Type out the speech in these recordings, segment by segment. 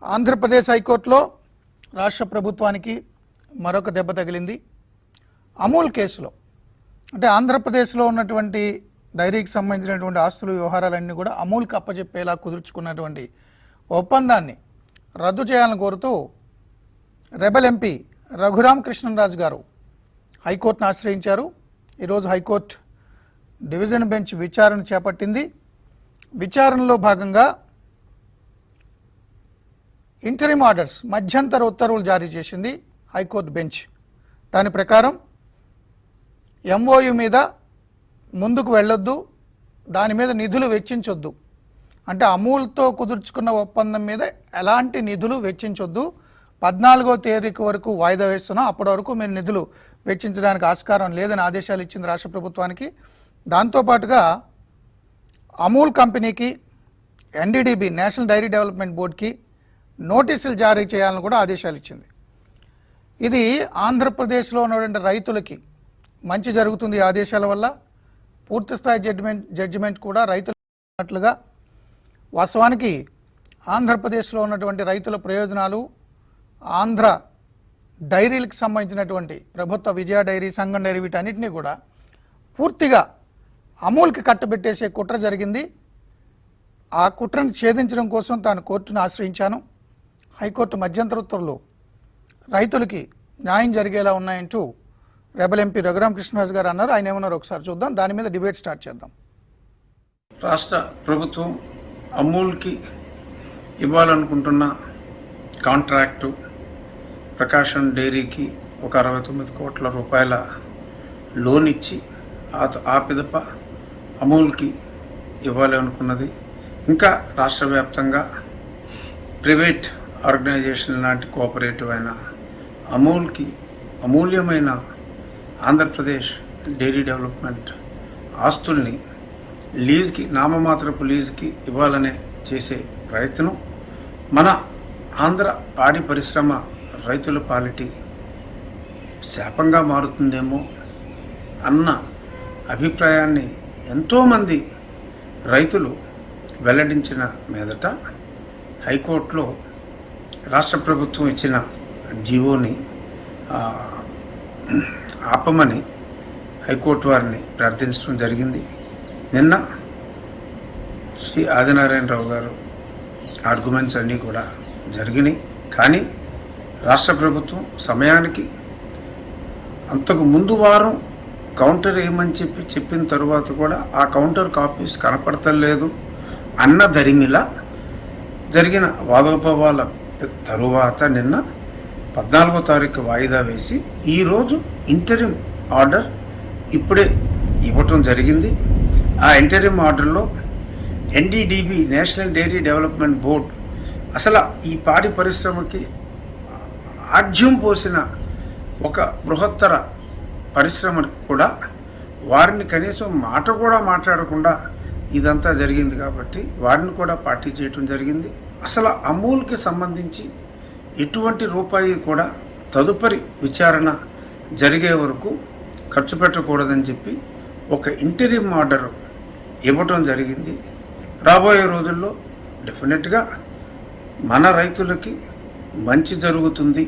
ఆంధ్రప్రదేశ్ హైకోర్టులో రాష్ట్ర ప్రభుత్వానికి మరొక దెబ్బ తగిలింది. అమూల్ కేసులో అంటే ఆంధ్రప్రదేశ్లో ఉన్నటువంటి డైరీకి సంబంధించినటువంటి ఆస్తుల వ్యవహారాలన్నీ కూడా అమూల్కి అప్పచెప్పేలా కుదుర్చుకున్నటువంటి ఒప్పందాన్ని రద్దు చేయాలని కోరుతూ రెబెల్ ఎంపీ రఘురామ కృష్ణరాజు గారు హైకోర్టును ఆశ్రయించారు. ఈరోజు హైకోర్టు డివిజన్ బెంచ్ విచారణ చేపట్టింది. విచారణలో భాగంగా ఇంటరిమ్ ఆర్డర్స్ మధ్యంతర ఉత్తర్వులు జారీ చేసింది హైకోర్టు బెంచ్. దాని ప్రకారం ఎంఓయు మీద ముందుకు వెళ్ళొద్దు, దాని మీద నిధులు వెచ్చించొద్దు, అంటే అమూల్తో కుదుర్చుకున్న ఒప్పందం మీద ఎలాంటి నిధులు వెచ్చించొద్దు, 14వ తేదీకి వరకు వాయిదా వేస్తున్నాం, అప్పటి వరకు మీరు నిధులు వెచ్చించడానికి ఆస్కారం లేదని ఆదేశాలు ఇచ్చింది రాష్ట్ర ప్రభుత్వానికి. దాంతోపాటుగా అమూల్ కంపెనీకి, ఎన్డీడీబీ నేషనల్ డైరీ డెవలప్మెంట్ బోర్డుకి నోటీసులు జారీ చేయాలని కూడా ఆదేశాలు ఇచ్చింది. ఇది ఆంధ్రప్రదేశ్లో ఉన్నటువంటి రైతులకి మంచి జరుగుతుంది. ఈ ఆదేశాల వల్ల పూర్తిస్థాయి జడ్జిమెంట్ కూడా రైతులుగా వాస్తవానికి ఆంధ్రప్రదేశ్లో ఉన్నటువంటి రైతుల ప్రయోజనాలు, ఆంధ్ర డైరీలకు సంబంధించినటువంటి ప్రభుత్వ విజయ డైరీ, సంఘం డైరీ వీటన్నిటినీ కూడా పూర్తిగా అమూల్కి కట్టబెట్టేసే కుట్ర జరిగింది. ఆ కుట్రను ఛేదించడం కోసం తాను కోర్టును ఆశ్రయించాను. హైకోర్టు మధ్యంతర ఉత్తర్వులు రైతులకి న్యాయం జరిగేలా ఉన్నాయంటూ రెబెల్ ఎంపీ రఘురామ కృష్ణరాజు గారు అన్నారు. ఆయన ఏమన్నారు ఒకసారి చూద్దాం, దాని మీద డిబేట్ స్టార్ట్ చేద్దాం. రాష్ట్ర ప్రభుత్వం అమూల్కి ఇవ్వాలనుకుంటున్న కాంట్రాక్టు ప్రకాశం డైరీకి ఒక 69 కోట్ల రూపాయల లోన్ ఇచ్చి ఆ పిదప అమూల్కి ఇవ్వాలి అనుకున్నది. ఇంకా రాష్ట్ర వ్యాప్తంగా ప్రైవేట్ ఆర్గనైజేషన్ లాంటి కోఆపరేటివ్ అయిన అమూల్కి అమూల్యమైన ఆంధ్రప్రదేశ్ డైరీ డెవలప్మెంట్ ఆస్తుల్ని లీజ్కి, నామమాత్రపు లీజ్కి ఇవ్వాలనే చేసే ప్రయత్నం మన ఆంధ్ర పాడి పరిశ్రమ రైతుల పాలిటి శాపంగా మారుతుందేమో అన్న అభిప్రాయాన్ని ఎంతోమంది రైతులు వెల్లడించిన మీదట హైకోర్టులో రాష్ట్ర ప్రభుత్వం ఇచ్చిన జీవోని ఆపమని హైకోర్టు వారిని ప్రార్థించడం జరిగింది. నిన్న శ్రీ ఆదినారాయణరావు గారు ఆర్గ్యుమెంట్స్ అన్నీ కూడా జరిగినాయి. కానీ రాష్ట్ర ప్రభుత్వం సమయానికి అంతకు ముందు వారం కౌంటర్ ఏమని చెప్పిన తరువాత కూడా ఆ కౌంటర్ కాపీస్ కనపడతలేదు అన్న ధరిమిలా జరిగిన వాదోపవాల తరువాత నిన్న 14వ తారీఖు వాయిదా వేసి ఈరోజు ఇంటరిమ్ ఆర్డర్ ఇప్పుడే ఇవ్వటం జరిగింది. ఆ ఇంటరిమ్ ఆర్డర్లో NDDB national dairy development board అసలు ఈ పాడి పరిశ్రమకి ఆజ్యం పోసిన ఒక బృహత్తర పరిశ్రమ కూడా వారిని కనీసం మాట కూడా మాట్లాడకుండా ఇదంతా జరిగింది. కాబట్టి వారిని కూడా పార్టీ చేయటం జరిగింది. అసలు అమూల్కి సంబంధించి ఎటువంటి రూపాయి కూడా తదుపరి విచారణ జరిగే వరకు ఖర్చు పెట్టకూడదని చెప్పి ఒక ఇంటరిమ్ ఆర్డర్ ఇవ్వటం జరిగింది. రాబోయే రోజుల్లో డెఫినెట్గా మన రైతులకి మంచి జరుగుతుంది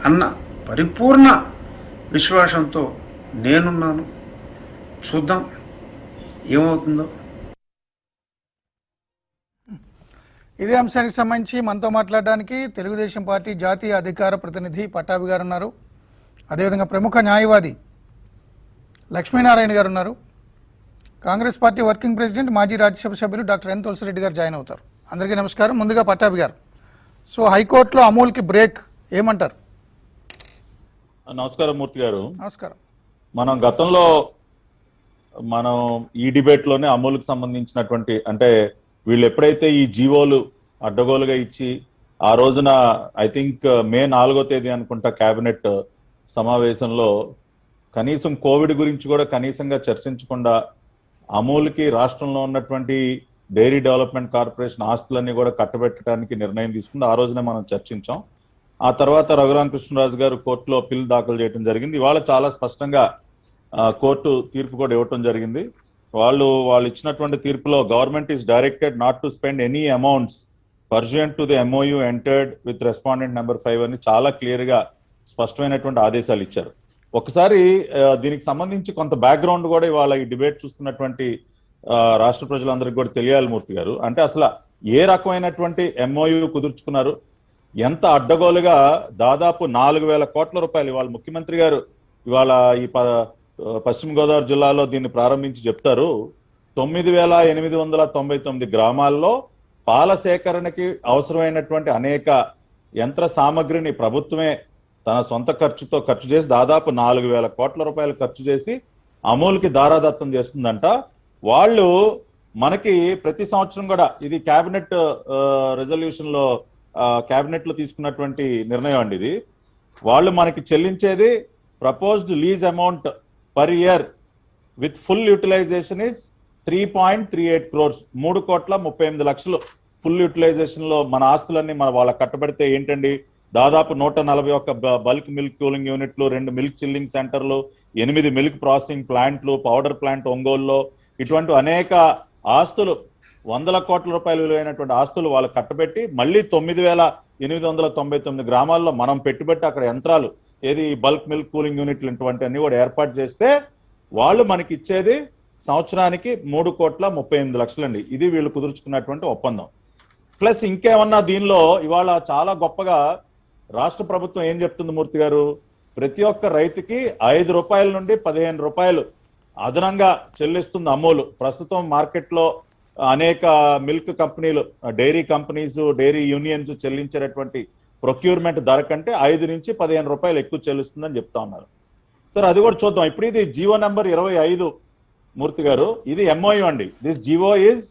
అన్న పరిపూర్ణ విశ్వాసంతో నేనున్నాను. చూద్దాం ఏమవుతుందో. ఇదే అంశానికి సంబంధించి మనతో మాట్లాడడానికి తెలుగుదేశం పార్టీ జాతీయ అధికార ప్రతినిధి పట్టాభి గారు ఉన్నారు. అదేవిధంగా ప్రముఖ న్యాయవాది లక్ష్మీనారాయణ గారు ఉన్నారు. కాంగ్రెస్ పార్టీ వర్కింగ్ ప్రెసిడెంట్, మాజీ రాజ్యసభ సభ్యులు డాక్టర్ ఎన్ తులసిరెడ్డి గారు జాయిన్ అవుతారు. అందరికీ నమస్కారం. ముందుగా పట్టాభి గారు, సో హైకోర్టులో అమూల్కి బ్రేక్ ఏమంటారు? నమస్కారం మూర్తి గారు. నమస్కారం. మనం గతంలో ఈ డిబేట్లోనే అమూల్కి సంబంధించినటువంటి, అంటే వీళ్ళు ఎప్పుడైతే ఈ జీవోలు అడ్డగోలుగా ఇచ్చి ఆ రోజున ఐ థింక్ మే 4వ తేదీ అనుకుంటా కేబినెట్ సమావేశంలో కనీసం కోవిడ్ గురించి కూడా కనీసంగా చర్చించకుండా అమూల్కి రాష్ట్రంలో ఉన్నటువంటి డైరీ డెవలప్మెంట్ కార్పొరేషన్ ఆస్తులన్నీ కూడా కట్టబెట్టడానికి నిర్ణయం తీసుకుంది. ఆ రోజునే మనం చర్చించాం. ఆ తర్వాత రఘురామ కృష్ణరాజు గారు కోర్టులో పిల్ దాఖలు చేయడం జరిగింది. ఇవాళ చాలా స్పష్టంగా కోర్టు తీర్పు కూడా ఇవ్వటం జరిగింది. వాళ్ళు ఇచ్చినటువంటి తీర్పులో government is directed not to spend any amounts pursuant to the MOU entered with respondent number 5 అని చాలా క్లియర్ గా స్పష్టమైనటువంటి ఆదేశాలు ఇచ్చారు. ఒకసారి దీనికి సంబంధించి కొంత బ్యాక్గ్రౌండ్ కూడా ఇవాళ ఈ డిబేట్ చూస్తున్నటువంటి రాష్ట్ర ప్రజలందరికీ కూడా తెలియాలి మూర్తి గారు. అంటే అసలు ఏ రకమైనటువంటి MOU కుదుర్చుకున్నారు, ఎంత అడ్డగోలుగా దాదాపు 4,000 కోట్ల రూపాయలు ఇవాళ ముఖ్యమంత్రి గారు ఇవాళ ఈ పశ్చిమ గోదావరి జిల్లాలో దీన్ని ప్రారంభించి చెప్తారు. 9,899 గ్రామాల్లో పాల సేకరణకి అవసరమైనటువంటి అనేక యంత్ర సామగ్రిని ప్రభుత్వమే తన సొంత ఖర్చుతో ఖర్చు చేసి దాదాపు 4,000 కోట్ల రూపాయలు ఖర్చు చేసి అమూల్కి దారాదత్తం చేస్తుందంట. వాళ్ళు మనకి ప్రతి సంవత్సరం కూడా ఇది క్యాబినెట్ రెజల్యూషన్ లో క్యాబినెట్ లో తీసుకున్నటువంటి నిర్ణయం అండి ఇది. వాళ్ళు మనకి చెల్లించేది proposed lease amount per year with full utilization is 3.38 crores, 3,38,00,000 full utilization లో మన ఆస్తులన్నీ మన వాళ్ళకి కట్టబడితే ఏంటండి దాదాపు 141 బల్క్ మిల్క్ కూలింగ్ యూనిట్లు, 2 మిల్క్ చిల్లింగ్ సెంటర్లు, 8 మిల్క్ ప్రాసెసింగ్ ప్లాంట్లు, పౌడర్ ప్లాంట్ ఒంగోలులో, ఇటువంటి అనేక ఆస్తులు 100 కోట్ల రూపాయలు విలువైనటువంటి ఆస్తులు వాళ్ళకి కట్టబెట్టి మళ్ళీ 9,899 గ్రామాల్లో మనం పెట్టుబెట్టి అక్కడ యంత్రాలు ఏది బల్క్ మిల్క్ కూలింగ్ యూనిట్లు ఇటువంటి అన్ని కూడా ఏర్పాటు చేస్తే వాళ్ళు మనకి ఇచ్చేది సంవత్సరానికి 3,38,00,000 అండి. ఇది వీళ్ళు కుదుర్చుకున్నటువంటి ఒప్పందం. ప్లస్ ఇంకేమన్నా దీనిలో ఇవాళ చాలా గొప్పగా రాష్ట్ర ప్రభుత్వం ఏం చెప్తుంది మూర్తి గారు, ప్రతి ఒక్క రైతుకి 5 రూపాయల నుండి 15 రూపాయలు అదనంగా చెల్లిస్తుంది అమూల్. ప్రస్తుతం మార్కెట్లో అనేక మిల్క్ కంపెనీలు, డైరీ కంపెనీస్, డైరీ యూనియన్స్ చెల్లించేటటువంటి ప్రొక్యూర్మెంట్ ధర కంటే 5 నుంచి 15 రూపాయలు ఎక్కువ చెల్లిస్తుందని చెప్తా ఉన్నారు. సార్ అది కూడా చూద్దాం. ఇప్పుడు ఇది జీవో నెంబర్ 25 మూర్తి గారు, ఇది MOU అండి. This GO is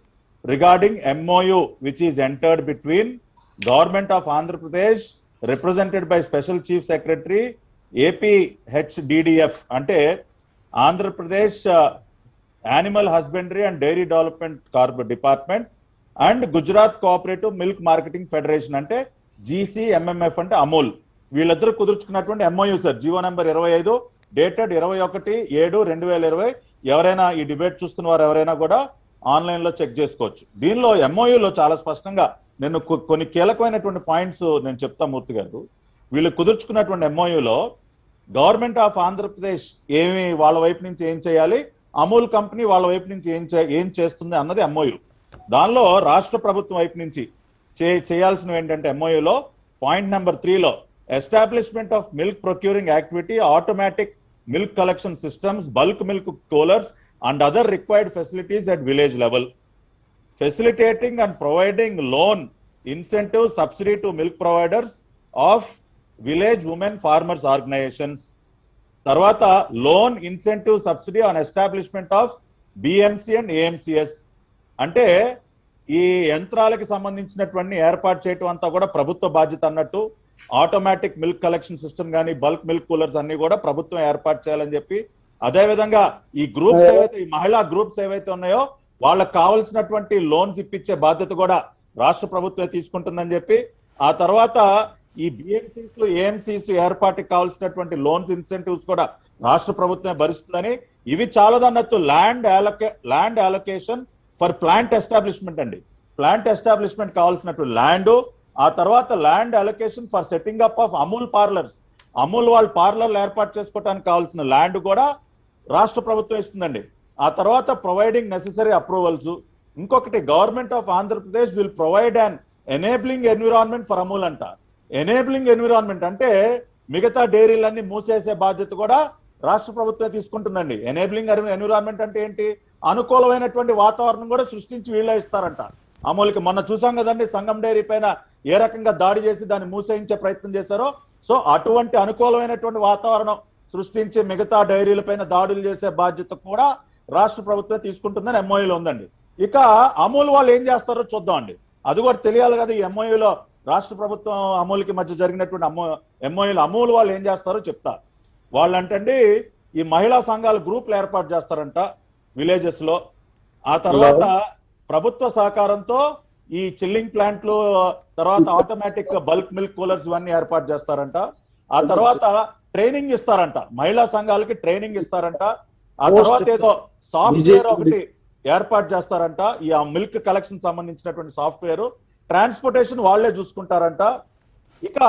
regarding MOU which is entered between government of Andhra Pradesh represented by special chief secretary APHDDF అంటే Andhra Pradesh animal husbandry and dairy development department and Gujarat cooperative milk marketing federation అంటే GCMMF అంటే అమూల్. వీళ్ళిద్దరూ కుదుర్చుకున్నటువంటి MOU sir. GO number 25 dated 21/7/2020. ఎవరైనా ఈ debate చూస్తున్న వారు ఎవరైనా కూడా ఆన్లైన్ లో చెక్ చేసుకోవచ్చు. దీనిలో MOUలో చాలా స్పష్టంగా నేను కొన్ని కీలకమైనటువంటి పాయింట్స్ నేను చెప్తా మూర్తి గారు. వీళ్ళు కుదుర్చుకున్నటువంటి MOUలో గవర్నమెంట్ ఆఫ్ ఆంధ్రప్రదేశ్ ఏమి వాళ్ళ వైపు నుంచి ఏం చేయాలి, అమూల్ కంపెనీ వాళ్ళ వైపు నుంచి ఏం చేస్తుంది అన్నది MOU. దానిలో రాష్ట్ర ప్రభుత్వం వైపు నుంచి చేయాల్సినవి ఏంటంటే MOUలో పాయింట్ నెంబర్ 3లో establishment of milk procuring activity, automatic milk collection systems, bulk milk coolers and other required facilities at village level, facilitating and providing loan incentive subsidy to milk providers of village women farmers organizations. తర్వాత loan incentive subsidy on establishment of BMC and AMCS అంటే ఈ యంత్రాలకి సంబంధించినటువంటి ఏర్పాటు చేయటం అంతా కూడా ప్రభుత్వ బాధ్యత అన్నట్టు. ఆటోమేటిక్ మిల్క్ కలెక్షన్ సిస్టమ్ కానీ బల్క్ మిల్క్ కూలర్స్ అన్ని కూడా ప్రభుత్వం ఏర్పాటు చేయాలని చెప్పి, అదేవిధంగా ఈ గ్రూప్స్ ఏవైతే ఈ మహిళా గ్రూప్స్ ఏవైతే ఉన్నాయో వాళ్ళకి కావాల్సినటువంటి లోన్స్ ఇప్పించే బాధ్యత కూడా రాష్ట్ర ప్రభుత్వమే తీసుకుంటుందని చెప్పి, ఆ తర్వాత ఈ BMCs AMCs ఏర్పాటుకి కావాల్సినటువంటి లోన్స్ ఇన్సెంటివ్స్ కూడా రాష్ట్ర ప్రభుత్వమే భరిస్తుందని. ఇవి చాలదన్నట్టు land allocation for plant establishment అండి. ప్లాంట్ ఎస్టాబ్లిష్మెంట్ కావాల్సినట్టు ల్యాండ్, ఆ తర్వాత land allocation for setting up of Amul parlours, Amul వాళ్ళ పార్లర్లు ఏర్పాటు చేసుకోవడానికి కావాల్సిన ల్యాండ్ కూడా రాష్ట్ర ప్రభుత్వం ఇస్తుందండి. ఆ తర్వాత ప్రొవైడింగ్ నెసెసరీ అప్రూవల్స్. ఇంకొకటి government of Andhra Pradesh will provide an enabling environment for Amul అంట. ఎనేబ్లింగ్ ఎన్విరాన్మెంట్ అంటే మిగతా డైరీలన్నీ మూసేసే బాధ్యత కూడా రాష్ట్ర ప్రభుత్వమే తీసుకుంటుందండి. ఎనేబ్లింగ్ ఎన్విరాన్మెంట్ అంటే ఏంటి, అనుకూలమైనటువంటి వాతావరణం కూడా సృష్టించి వీళ్ళే ఇస్తారంట అమూల్కి. మొన్న చూసాం కదండి సంగం డైరీ పైన ఏ రకంగా దాడి చేసి దాన్ని మూసేయించే ప్రయత్నం చేశారో. సో అటువంటి అనుకూలమైనటువంటి వాతావరణం సృష్టించి మిగతా డైరీల పైన దాడులు చేసే బాధ్యత కూడా రాష్ట్ర ప్రభుత్వం తీసుకుంటుందని MOUలో ఉందండి. ఇక అమూల్ వాళ్ళు ఏం చేస్తారో చూద్దాం అండి. అది కూడా తెలియాలి కదా. ఈ MOUలో రాష్ట్ర ప్రభుత్వం అమూల్కి మధ్య జరిగినటువంటి MOUలో అమూల్ వాళ్ళు ఏం చేస్తారో చెప్తా. వాళ్ళంటండి ఈ మహిళా సంఘాల గ్రూపులు ఏర్పాటు చేస్తారంట విలేజెస్ లో. ఆ తర్వాత ప్రభుత్వ సహకారంతో ఈ చిల్లింగ్ ప్లాంట్లు, తర్వాత ఆటోమేటిక్ బల్క్ మిల్క్ కూలర్స్ ఇవన్నీ ఏర్పాటు చేస్తారంట. ఆ తర్వాత ట్రైనింగ్ ఇస్తారంట, మహిళా సంఘాలకి ట్రైనింగ్ ఇస్తారంట. ఆ తర్వాత ఏదో సాఫ్ట్వేర్ ఒకటి ఏర్పాటు చేస్తారంట, ఈ మిల్క్ కలెక్షన్ సంబంధించినటువంటి సాఫ్ట్వేర్. ట్రాన్స్పోర్టేషన్ వాళ్ళే చూసుకుంటారంట. ఇక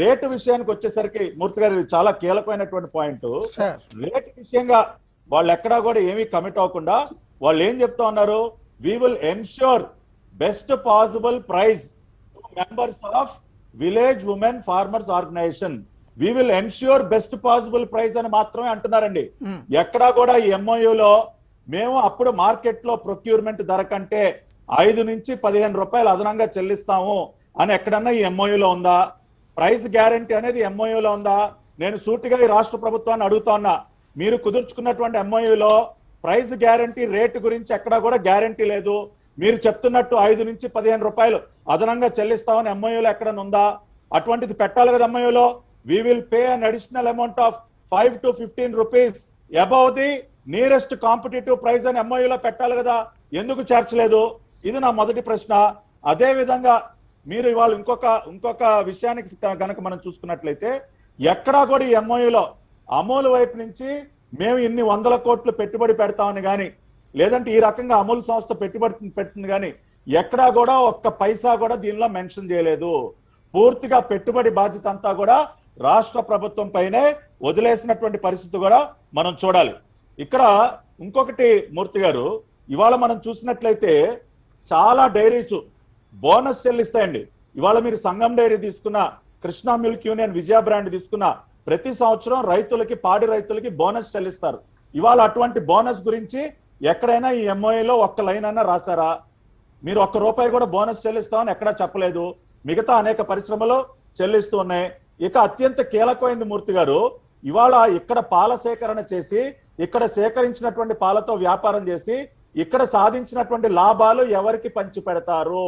రేటు విషయానికి వచ్చేసరికి మూర్తి గారు ఇది చాలా కీలకమైనటువంటి పాయింట్. సార్ రేటు విషయంగా వాళ్ళు ఎక్కడా కూడా ఏమీ కమిట్ అవ్వకుండా వాళ్ళు ఏం చెప్తా ఉన్నారు, we will ensure best possible price to members of village women farmers organisation. We will ensure best possible price అని మాత్రమే అంటున్నారండి. ఎక్కడా కూడా ఈ ఎంఓయూలో మేము అప్పుడు మార్కెట్ లో ప్రొక్యూర్మెంట్ ధర కంటే 5 నుంచి 15 రూపాయలు అదనంగా చెల్లిస్తాము అని ఎక్కడన్నా ఈ ఎంఓయూలో ఉందా? ప్రైస్ గ్యారంటీ అనేది ఎంఓయూలో ఉందా? నేను సూటిగా ఈ రాష్ట్ర ప్రభుత్వాన్ని అడుగుతా ఉన్నా, మీరు కుదుర్చుకున్నటువంటి ఎంఓయూలో ప్రైస్ గ్యారంటీ రేటు గురించి ఎక్కడా కూడా గ్యారంటీ లేదు. మీరు చెప్తున్నట్టు 5 నుంచి 15 రూపాయలు అదనంగా చెల్లిస్తామని ఎంఓయూలో ఎక్కడన్నా ఉందా? అటువంటిది పెట్టాలి కదా ఎంఓయూలో. We will pay an additional amount of 5 to 15 rupees above the nearest competitive price అని ఎంఓయూలో పెట్టాలి కదా, ఎందుకు చేర్చలేదు? ఇది నా మొదటి ప్రశ్న. అదే విధంగా మీరు ఇవాళ ఇంకొక విషయానికి కనుక మనం చూసుకున్నట్లయితే ఎక్కడా కూడా ఈ ఎంఓయూలో అమూల్ వైపు నుంచి మేము ఇన్ని 100 కోట్లు పెట్టుబడి పెడతామని కానీ, లేదంటే ఈ రకంగా అమూల్ సంస్థ పెట్టుబడి పెడుతుంది కానీ ఎక్కడా కూడా ఒక్క పైసా కూడా దీనిలో మెన్షన్ చేయలేదు. పూర్తిగా పెట్టుబడి బాధ్యత అంతా కూడా రాష్ట్ర ప్రభుత్వం పైనే వదిలేసినటువంటి పరిస్థితి కూడా మనం చూడాలి. ఇక్కడ ఇంకొకటి మూర్తి గారు, ఇవాళ మనం చూసినట్లయితే చాలా డైరీస్ బోనస్ చెల్లిస్తాయండి. ఇవాళ మీరు సంగం డైరీ తీసుకున్న, కృష్ణా మిల్క్ యూనియన్, విజయ బ్రాండ్ తీసుకున్న, ప్రతి సంవత్సరం రైతులకి, పాడి రైతులకి బోనస్ చెల్లిస్తారు. ఇవాళ అటువంటి బోనస్ గురించి ఎక్కడైనా ఈ ఎంఓఏలో ఒక్క లైన్ అన్నా రాశారా? మీరు ₹1 కూడా బోనస్ చెల్లిస్తామని ఎక్కడా చెప్పలేదు. మిగతా అనేక పరిశ్రమలు చెల్లిస్తూ ఉన్నాయి. ఇక అత్యంత కీలకమైంది మూర్తి గారు, ఇవాళ ఇక్కడ పాల సేకరణ చేసి, ఇక్కడ సేకరించినటువంటి పాలతో వ్యాపారం చేసి, ఇక్కడ సాధించినటువంటి లాభాలు ఎవరికి పంచి పెడతారు?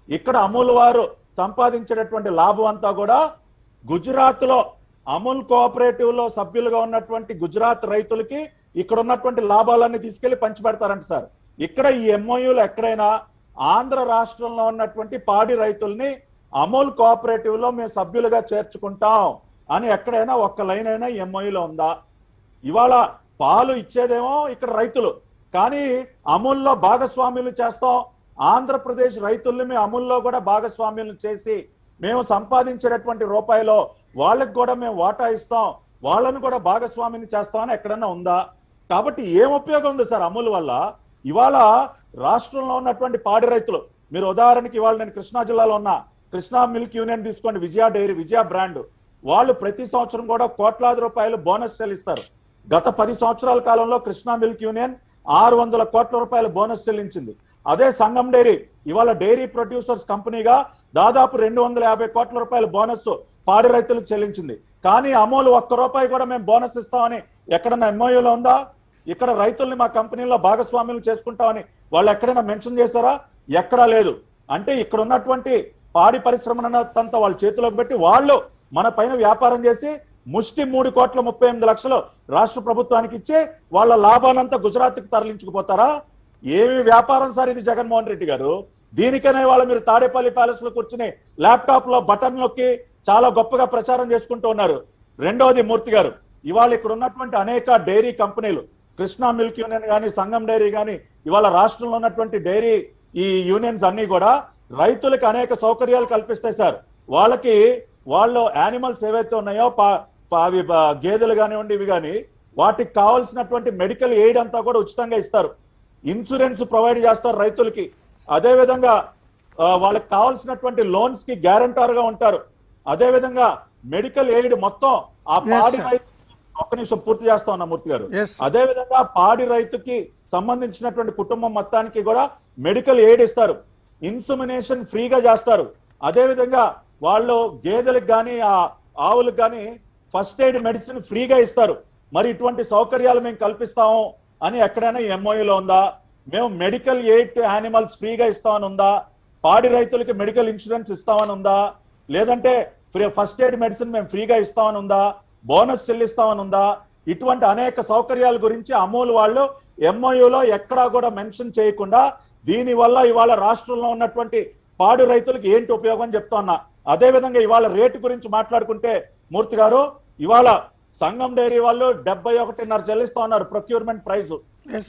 ఇక్కడ అమూల్ వారు సంపాదించేటటువంటి లాభం అంతా కూడా గుజరాత్ లో అమూల్ కోఆపరేటివ్ లో సభ్యులుగా ఉన్నటువంటి గుజరాత్ రైతులకి ఇక్కడ ఉన్నటువంటి లాభాలన్నీ తీసుకెళ్లి పంచి పెడతారంట సార్. ఇక్కడ ఈ ఎంఓయూలో ఎక్కడైనా ఆంధ్ర రాష్ట్రంలో ఉన్నటువంటి పాడి రైతుల్ని అమూల్ కోఆపరేటివ్ లో మేము సభ్యులుగా చేర్చుకుంటాం అని ఎక్కడైనా ఒక్క లైన్ అయినా ఎంఓయూలో ఉందా? ఇవాళ పాలు ఇచ్చేదేమో ఇక్కడ రైతులు, కానీ అమూల్లో భాగస్వామ్యులు చేస్తాం. ఆంధ్రప్రదేశ్ రైతుల్ని మేము అమూల్లో కూడా భాగస్వామ్యులు చేసి మేము సంపాదించేటటువంటి రూపాయలో వాళ్ళకి కూడా మేము వాటా ఇస్తాం, వాళ్ళని కూడా భాగస్వామిని చేస్తామని ఎక్కడన్నా ఉందా? కాబట్టి ఏం ఉపయోగం ఉంది సార్ అమూల్ వల్ల? ఇవాళ రాష్ట్రంలో ఉన్నటువంటి పాడి రైతులు, మీరు ఉదాహరణకి ఇవాళ నేను కృష్ణా జిల్లాలో ఉన్న కృష్ణా మిల్క్ యూనియన్ తీసుకోండి, విజయ డైరీ, విజయ బ్రాండ్, వాళ్ళు ప్రతి సంవత్సరం కూడా కోట్లాది రూపాయలు బోనస్ చెల్లిస్తారు. గత 10 సంవత్సరాల కాలంలో కృష్ణా మిల్క్ యూనియన్ 600 కోట్ల రూపాయలు బోనస్ చెల్లించింది. అదే సంగం డైరీ ఇవాళ డైరీ ప్రొడ్యూసర్స్ కంపెనీగా దాదాపు 250 కోట్ల రూపాయల బోనస్ పాడి రైతులకు చెల్లించింది. కానీ అమూల్ ₹1 కూడా మేము బోనస్ ఇస్తామని ఎక్కడన్నా ఎంఓయూలో ఉందా? ఇక్కడ రైతుల్ని మా కంపెనీలో భాగస్వామ్యం చేసుకుంటామని వాళ్ళు ఎక్కడైనా మెన్షన్ చేశారా? ఎక్కడా లేదు. అంటే ఇక్కడ ఉన్నటువంటి పాడి పరిశ్రమనంతా వాళ్ళ చేతిలోకి పెట్టి వాళ్ళు మన పైన వ్యాపారం చేసి ముష్టి 3,38,00,000 రాష్ట్ర ప్రభుత్వానికి ఇచ్చి వాళ్ళ లాభాలంతా గుజరాత్కి తరలించుకుపోతారా? ఏమి వ్యాపారం సార్ ఇది జగన్మోహన్ రెడ్డి గారు? దీనికనే వాళ్ళు మీరు తాడేపల్లి ప్యాలెస్ లో కూర్చుని ల్యాప్టాప్ లో బటన్ నొక్కి చాలా గొప్పగా ప్రచారం చేసుకుంటూ ఉన్నారు. రెండోది మూర్తి గారు, ఇవాళ ఇక్కడ ఉన్నటువంటి అనేక డైరీ కంపెనీలు, కృష్ణా మిల్క్ యూనియన్ కానీ, సంగం డైరీ కానీ, ఇవాళ రాష్ట్రంలో ఉన్నటువంటి డైరీ ఈ యూనియన్స్ అన్ని కూడా రైతులకు అనేక సౌకర్యాలు కల్పిస్తాయి సార్. వాళ్ళకి వాళ్ళు యానిమల్స్ ఏవైతే ఉన్నాయో అవి గేదెలు కానివ్వండి, ఇవి కానీ, వాటికి కావాల్సినటువంటి మెడికల్ ఎయిడ్ అంతా కూడా ఉచితంగా ఇస్తారు. ఇన్సూరెన్స్ ప్రొవైడ్ చేస్తారు రైతులకి. అదే విధంగా వాళ్ళకి కావాల్సినటువంటి లోన్స్ కి గ్యారంటర్ గా ఉంటారు. అదే విధంగా మెడికల్ ఎయిడ్ మొత్తం ఆ పాడి రైతు, ఒక్క నిమిషం పూర్తి చేస్తా ఉన్నా మూర్తి గారు. అదే విధంగా పాడి రైతుకి సంబంధించినటువంటి కుటుంబం మొత్తానికి కూడా మెడికల్ ఎయిడ్ ఇస్తారు. ఇన్సుమినేషన్ ఫ్రీగా చేస్తారు. అదే విధంగా వాళ్ళు గేదెలకు కానీ ఆవులకు కానీ ఫస్ట్ ఎయిడ్ మెడిసిన్ ఫ్రీగా ఇస్తారు. మరి ఇటువంటి సౌకర్యాలు మేము కల్పిస్తాము అని ఎక్కడైనా ఎంఓయూలో ఉందా? మేము మెడికల్ ఎయిడ్ టు యానిమల్స్ ఫ్రీగా ఇస్తామని ఉందా? పాడి రైతులకి మెడికల్ ఇన్సూరెన్స్ ఇస్తామని ఉందా? లేదంటే ఫస్ట్ ఎయిడ్ మెడిసిన్ మేము ఫ్రీగా ఇస్తామని ఉందా? బోనస్ చెల్లిస్తామని ఉందా? ఇటువంటి అనేక సౌకర్యాల గురించి అమూల్ వాళ్ళు ఎంఓయూలో ఎక్కడా కూడా మెన్షన్ చేయకుండా, దీని వల్ల ఇవాళ రాష్ట్రంలో ఉన్నటువంటి పాడి రైతులకు ఏంటి ఉపయోగం చెప్తా ఉన్నా. అదే విధంగా ఇవాళ రేటు గురించి మాట్లాడుకుంటే మూర్తి గారు, ఇవాళ సంగం డైరీ వాళ్ళు 71.5 చెల్లిస్తా ఉన్నారు ప్రొక్యూర్మెంట్ ప్రైస్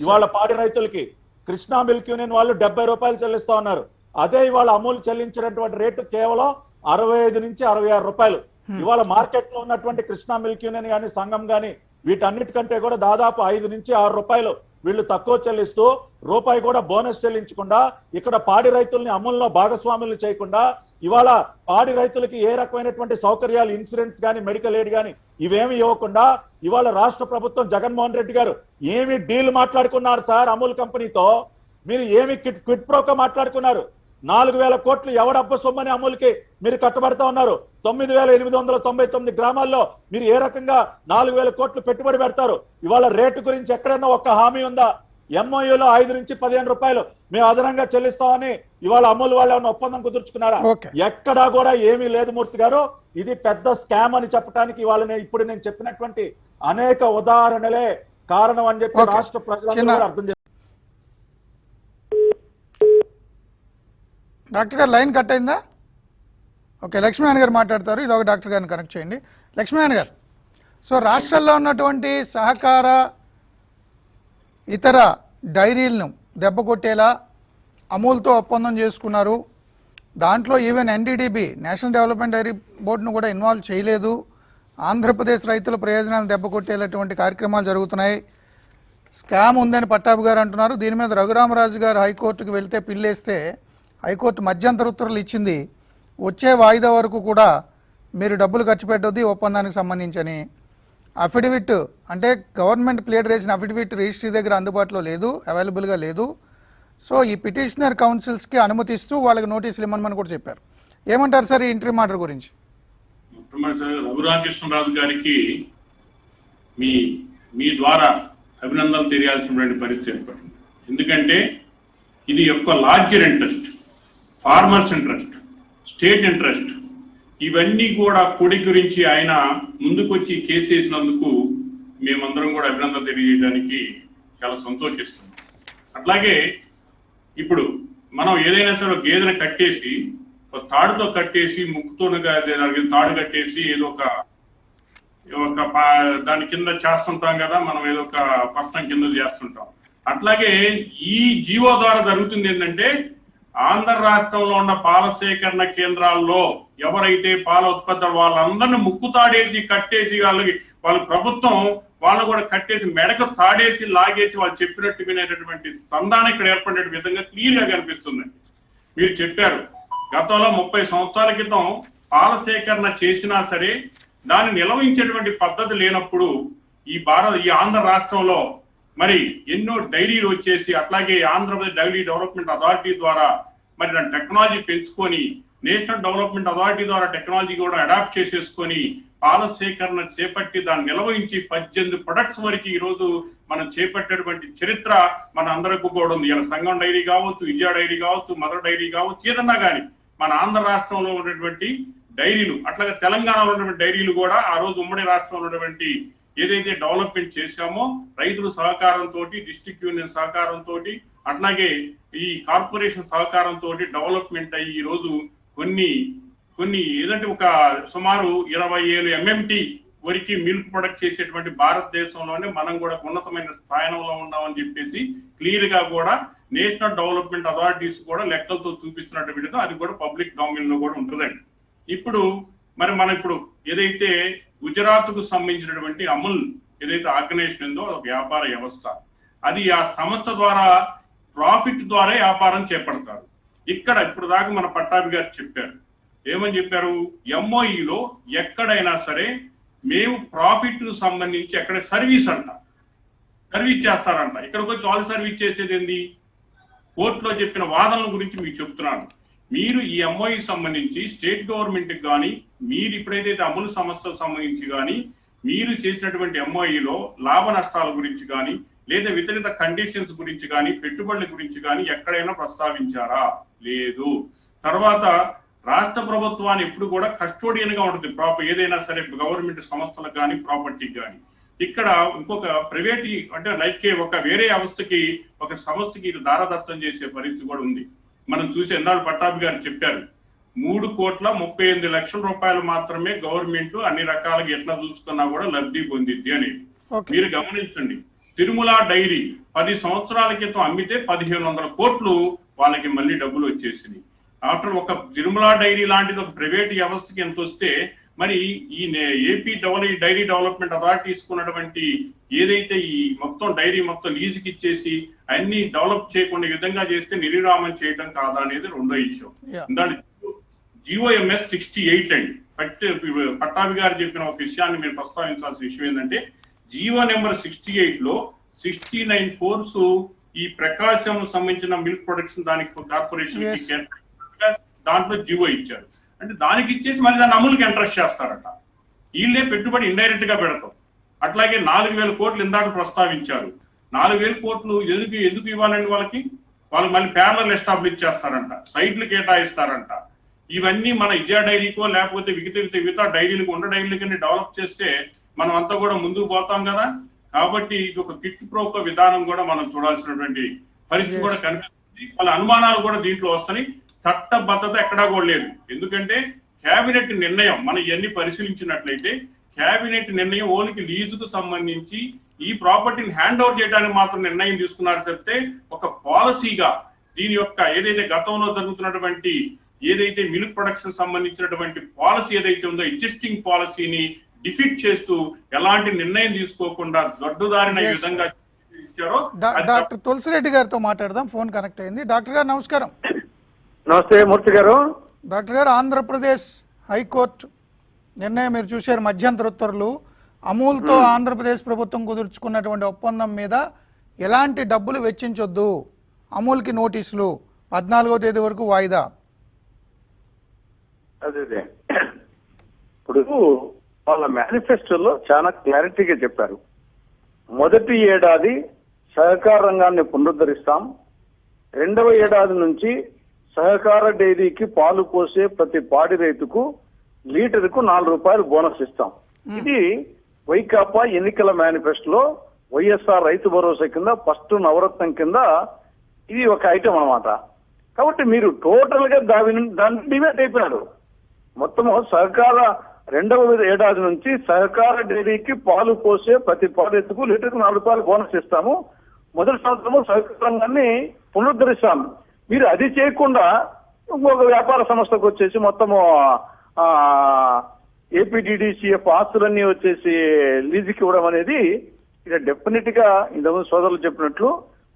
ఇవాళ పాడి రైతులకి. కృష్ణా మిల్క్ యూనియన్ వాళ్ళు ₹70 చెల్లిస్తా ఉన్నారు. అదే ఇవాళ అమూల్ చెల్లించినటువంటి రేటు కేవలం 65 నుంచి 66 రూపాయలు. ఇవాళ మార్కెట్ లో ఉన్నటువంటి కృష్ణా మిల్క్ యూనియన్ కానీ సంఘం కానీ వీటన్నిటికంటే కూడా దాదాపు 5 నుంచి 6 రూపాయలు వీళ్ళు తక్కువ చెల్లిస్తూ రూపాయి కూడా బోనస్ చెల్లించకుండా ఇక్కడ పాడి రైతుల్ని అమూల్లో భాగస్వాములు చేయకుండా ఇవాళ పాడి రైతులకి ఏ రకమైనటువంటి సౌకర్యాలు ఇన్సూరెన్స్ కానీ మెడికల్ ఎయిడ్ కానీ ఇవేమి ఇవ్వకుండా ఇవాళ రాష్ట్ర ప్రభుత్వం జగన్మోహన్ రెడ్డి గారు ఏమి డీల్ మాట్లాడుకున్నారు సార్ అమూల్ కంపెనీతో? మీరు ఏమి క్విట్ ప్రోకో మాట్లాడుకున్నారు? 4,000 కోట్లు ఎవడబ్బ సొమ్మని అమూల్కి మీరు కట్టబడతా ఉన్నారు. 9,899 గ్రామాల్లో మీరు ఏ రకంగా 4,000 కోట్లు పెట్టుబడి పెడతారు? ఇవాళ రేటు గురించి ఎక్కడన్నా ఒక్క హామీ ఉందా? ఎంఓయూలో 5 నుంచి 15 రూపాయలు మేము అదనంగా చెల్లిస్తామని ఇవాళ అమూల్ వాళ్ళు ఏమైనా ఒప్పందం కుదుర్చుకున్నారా? ఎక్కడా కూడా ఏమీ లేదు మూర్తి గారు. ఇది పెద్ద స్కామ్ అని చెప్పడానికి ఇవాళ ఇప్పుడు నేను చెప్పినటువంటి అనేక ఉదాహరణలే కారణం అని చెప్పి రాష్ట్ర ప్రజలందరూ కూడా అర్థం. డాక్టర్ గారు లైన్ కట్ అయిందా? ఓకే, లక్ష్మీనారాయణ గారు మాట్లాడతారు. ఇలాగ డాక్టర్ గారిని కనెక్ట్ చేయండి. లక్ష్మీనారాయణ గారు, సో రాష్ట్రంలో ఉన్నటువంటి సహకార ఇతర డైరీలను దెబ్బ కొట్టేలా అమూల్తో ఒప్పందం చేసుకున్నారు. దాంట్లో even NDDB national development dairy బోర్డును కూడా ఇన్వాల్వ్ చేయలేదు. ఆంధ్రప్రదేశ్ రైతుల ప్రయోజనాలు దెబ్బ కొట్టేటటువంటి కార్యక్రమాలు జరుగుతున్నాయి. స్కామ్ ఉందని పట్టాభి గారు అంటున్నారు. దీని మీద రఘురామరాజు గారు హైకోర్టుకు వెళ్తే పిల్లేస్తే హైకోర్టు మధ్యంతర ఉత్తర్వులు ఇచ్చింది. వచ్చే వాయిదా వరకు కూడా మీరు డబ్బులు ఖర్చు పెట్టొద్దు ఈ ఒప్పందానికి సంబంధించని. అఫిడవిట్ అంటే గవర్నమెంట్ ప్లేట్ వేసిన అఫిడవిట్ రిజిస్ట్రీ దగ్గర అందుబాటులో లేదు, అవైలబుల్గా లేదు. సో ఈ పిటిషనర్ కౌన్సిల్స్కి అనుమతిస్తూ వాళ్ళకి నోటీసులు ఇవ్వమని కూడా చెప్పారు. ఏమంటారు సార్ ఈ ఇంట్రీ ఆర్డర్ గురించి? రఘురామకృష్ణరాజు గారికి మీ ద్వారా అభినందనలు తెలియాల్సినటువంటి పరిస్థితి ఏర్పడింది. ఎందుకంటే ఇది యొక్క larger interest, farmers interest, state interest ఇవన్నీ కూడా కూడి గురించి ఆయన ముందుకొచ్చి కేసు వేసినందుకు మేమందరం కూడా అభినందన తెలియజేయడానికి చాలా సంతోషిస్తున్నాం. అట్లాగే ఇప్పుడు మనం ఏదైనా సరే గేదెను కట్టేసి తాడుతో కట్టేసి ముక్కుతో తాడు కట్టేసి ఏదో ఒక దాని కింద చేస్తుంటాం కదా, మనం ఏదో ఒక పట్టణం కింద చేస్తుంటాం. అట్లాగే ఈ జీవో ద్వారా జరుగుతుంది ఏంటంటే ఆంధ్ర రాష్ట్రంలో ఉన్న పాల సేకరణ కేంద్రాల్లో ఎవరైతే పాల ఉత్పత్తులు వాళ్ళందరినీ ముక్కు తాడేసి కట్టేసి వాళ్ళ ప్రభుత్వం వాళ్ళు కూడా కట్టేసి మెడకు తాడేసి లాగేసి వాళ్ళు చెప్పినట్టు వినేటటువంటి సంధానం ఇక్కడ ఏర్పడే విధంగా క్లియర్ గా కనిపిస్తుంది. మీరు చెప్పారు గతంలో 30 సంవత్సరాల క్రితం పాల సేకరణ చేసినా సరే దాన్ని నిలవించేటువంటి పద్ధతి లేనప్పుడు ఈ ఆంధ్ర రాష్ట్రంలో మరి ఎన్నో డైరీలు వచ్చేసి అట్లాగే ఆంధ్రప్రదేశ్ డైరీ డెవలప్మెంట్ అథారిటీ ద్వారా మరి దాని టెక్నాలజీ పెంచుకొని నేషనల్ డెవలప్మెంట్ అథారిటీ ద్వారా టెక్నాలజీ కూడా అడాప్ట్ చేసేసుకొని పాల సేకరణ చేపట్టి దాన్ని నిలవహించి 18 ప్రొడక్ట్స్ వరకు ఈ రోజు మనం చేపట్టేటువంటి చరిత్ర మన అందరికీ కూడా ఉంది. ఇలా సంఘం డైరీ కావచ్చు, విజయ డైరీ కావచ్చు, మదర్ డైరీ కావచ్చు, ఏదన్నా కానీ మన ఆంధ్ర రాష్ట్రంలో ఉన్నటువంటి డైరీలు అట్లాగే తెలంగాణలో ఉన్నటువంటి డైరీలు కూడా ఆ రోజు ఉమ్మడి రాష్ట్రంలో ఉన్నటువంటి ఏదైతే డెవలప్మెంట్ చేశామో రైతుల సహకారంతో, డిస్ట్రిక్ట్ యూనియన్ సహకారంతో, అట్లాగే ఈ కార్పొరేషన్ సహకారంతో డెవలప్మెంట్ అయ్యి ఈ రోజు కొన్ని ఏదంటే ఒక సుమారు 27 MMT వరకు మిల్క్ ప్రొడక్ట్ చేసేటువంటి భారతదేశంలోనే మనం కూడా ఉన్నతమైన స్థానంలో ఉన్నామని చెప్పేసి క్లియర్ గా కూడా నేషనల్ డెవలప్మెంట్ అథారిటీస్ కూడా లెక్కలతో చూపిస్తున్నట్టు విధంగా అది కూడా పబ్లిక్ డొమైన్ లో కూడా ఉంటుందండి. ఇప్పుడు మనం ఏదైతే గుజరాత్ కు సంబంధించినటువంటి అమూల్ ఏదైతే ఆర్గనైజేషన్ ఉందో ఒక వ్యాపార వ్యవస్థ, అది ఆ సంస్థ ద్వారా ప్రాఫిట్ ద్వారా వ్యాపారం చేపడతారు. ఇప్పుడు దాకా మన పట్టాభి గారు చెప్పారు, ఏమని చెప్పారు, ఎంఓఈలో ఎక్కడైనా సరే మేము ప్రాఫిట్ సంబంధించి ఎక్కడ సర్వీస్ చేస్తారంట. ఇక్కడికి వచ్చి వాళ్ళు సర్వీస్ చేసేది ఏంది? కోర్టులో చెప్పిన వాదనల గురించి మీకు చెప్తున్నాను. మీరు ఈ ఎంఓఈ సంబంధించి స్టేట్ గవర్నమెంట్ కానీ మీరు ఇప్పుడైతే అమలు సంస్థలకు సంబంధించి కానీ మీరు చేసినటువంటి ఎంఓఈలో లాభ నష్టాల గురించి కానీ లేదా ఇతరిత కండిషన్స్ గురించి కానీ పెట్టుబడుల గురించి కానీ ఎక్కడైనా ప్రస్తావించారా? లేదు. తర్వాత రాష్ట్ర ప్రభుత్వాన్ని ఎప్పుడు కూడా కస్టోడియన్ గా ఉంటుంది ఏదైనా సరే గవర్నమెంట్ సంస్థలకు కానీ ప్రాపర్టీకి కానీ. ఇక్కడ ఇంకొక ప్రైవేట్ అంటే లైక్ ఒక వేరే ఒక సంస్థకి దారదత్తం చేసే పరిస్థితి కూడా ఉంది. మనం చూసి ఎన్నాళ్ళు పట్టాభి గారు చెప్పారు 3,38,00,000 రూపాయలు మాత్రమే గవర్నమెంట్ అన్ని రకాలుగా ఎట్లా చూసుకున్నా కూడా లబ్ధి పొందిద్ది అనేది మీరు గమనించండి. తిరుమల డైరీ 10 సంవత్సరాల క్రితం అమ్మితే 1,500 కోట్లు వాళ్ళకి మళ్ళీ డబ్బులు వచ్చేసినాయి. ఆఫ్టర్ ఒక తిరుమల డైరీ లాంటిది ఒక ప్రైవేట్ వ్యవస్థకి ఎంత వస్తే మరి ఈ ఏపీ డైరీ డెవలప్మెంట్ అథారిటీ తీసుకున్నటువంటి ఏదైతే ఈ మొత్తం డైరీ మొత్తం లీజుకి ఇచ్చేసి అన్ని డెవలప్ చేయకుండా విధంగా చేస్తే నిర్విరామం చేయడం కాదా అనేది రెండో ఇష్యూ. దాని GOMS 68 అండి. పట్టాభి గారు చెప్పిన ఒక విషయాన్ని మీరు ప్రస్తావించాల్సిన విషయం ఏంటంటే GO నెంబర్ 68 లో 69 కోర్స్ ఈ ప్రకాశం సంబంధించిన మిల్క్ ప్రొడక్షన్ దానికి కార్పొరేషన్ దాంట్లో GO ఇచ్చారు. అంటే దానికి ఇచ్చేసి మళ్ళీ దాన్ని అమలుకి ఇంట్రెస్ట్ చేస్తారట. వీళ్ళే పెట్టుబడి ఇండైరెక్ట్ గా పెడతాం. అట్లాగే 4,000 కోట్లు ఇందాక ప్రస్తావించారు. 4,000 కోట్లు ఎందుకు ఇవ్వాలండి వాళ్ళకి మళ్ళీ ప్యారలల్ ఎస్టాబ్లిష్ చేస్తారంట, సైట్లు కేటాయిస్తారంట. ఇవన్నీ మన విజయ డైరీకో లేకపోతే మిగతా డైరీలకు ఉన్న డైరీలకి డెవలప్ చేస్తే మనం అంతా కూడా ముందుకు పోతాం కదా. కాబట్టి ఇది ఒక కిట్ ప్రోకో విధానం కూడా మనం చూడాల్సినటువంటి పరిస్థితి కూడా కనిపిస్తుంది. వాళ్ళ అనుమానాలు కూడా దీంట్లో వస్తాయి. చట్టబద్ధత ఎక్కడా కూడా లేదు. ఎందుకంటే కేబినెట్ నిర్ణయం మనం ఇవన్నీ పరిశీలించినట్లయితే కేబినెట్ నిర్ణయం ఓన్లీ లీజుకు సంబంధించి ఈ ప్రాపర్టీని హ్యాండ్ ఓవర్ చేయడానికి మాత్రం నిర్ణయం తీసుకున్నారు చెప్తే ఒక పాలసీగా దీని యొక్క ఏదైతే గతంలో జరుగుతున్నటువంటి ఏదైతే మిల్క్ ప్రొడక్షన్ సంబంధించినటువంటి పాలసీ ఏదైతే ఉందో ఎగ్జిస్టింగ్ పాలసీని డిఫీట్ చేస్తూ ఎలాంటి నిర్ణయం తీసుకోకుండా దొడ్డుదారిన విధంగా ఇచ్చారో. డాక్టర్ తులసిరెడ్డి గారితో మాట్లాడదాం. ఫోన్ కనెక్ట్ అయింది. డాక్టర్ గారు నమస్కారం. నమస్తే మూర్తి గారు. డాక్టర్ గారు, ఆంధ్రప్రదేశ్ హైకోర్టు నిర్ణయం మీరు చూశారు. మధ్యంతర ఉత్తర్వులు అమూల్తో ఆంధ్రప్రదేశ్ ప్రభుత్వం కుదుర్చుకున్నటువంటి ఒప్పందం మీద ఎలాంటి డబ్బులు వెచ్చించొద్దు, అమూల్కి నోటీసులు, 14వ తేదీ వరకు వాయిదా. అదే ఇప్పుడు వాళ్ళ మేనిఫెస్టోలో చాలా క్లారిటీగా చెప్పారు. మొదటి ఏడాది సహకార రంగాన్ని పునరుద్ధరిస్తాం, 2వ ఏడాది నుంచి సహకార డైరీకి పాలు పోసే ప్రతి పాడి రైతుకు లీటర్కు 4 రూపాయలు బోనస్ ఇస్తాం. ఇది వైకాపా ఎన్నికల మేనిఫెస్టోలో వైఎస్ఆర్ రైతు భరోసా కింద ఫస్ట్ నవరత్నం కింద ఇది ఒక ఐటమ్ అన్నమాట. కాబట్టి మీరు టోటల్ గా దాన్ని డివైడ్ అయిపోయినారు. మొత్తము సహకార 2వ ఏడాది నుంచి సహకార డైరీకి పాలు పోసే ప్రతి పాడి రైతుకు లీటర్కు 4 రూపాయలు బోనస్ ఇస్తాము. మొదటి సంవత్సరము సహకార రంగాన్ని పునరుద్ధరిస్తాం. మీరు అది చేయకుండా ఇంకొక వ్యాపార సంస్థకు వచ్చేసి మొత్తము ఏపీడీడీసీఎఫ్ ఆస్తులన్నీ వచ్చేసి లీజుకి ఇవ్వడం అనేది ఇక డెఫినెట్ గా ఇంతకుముందు సోదరులు చెప్పినట్లు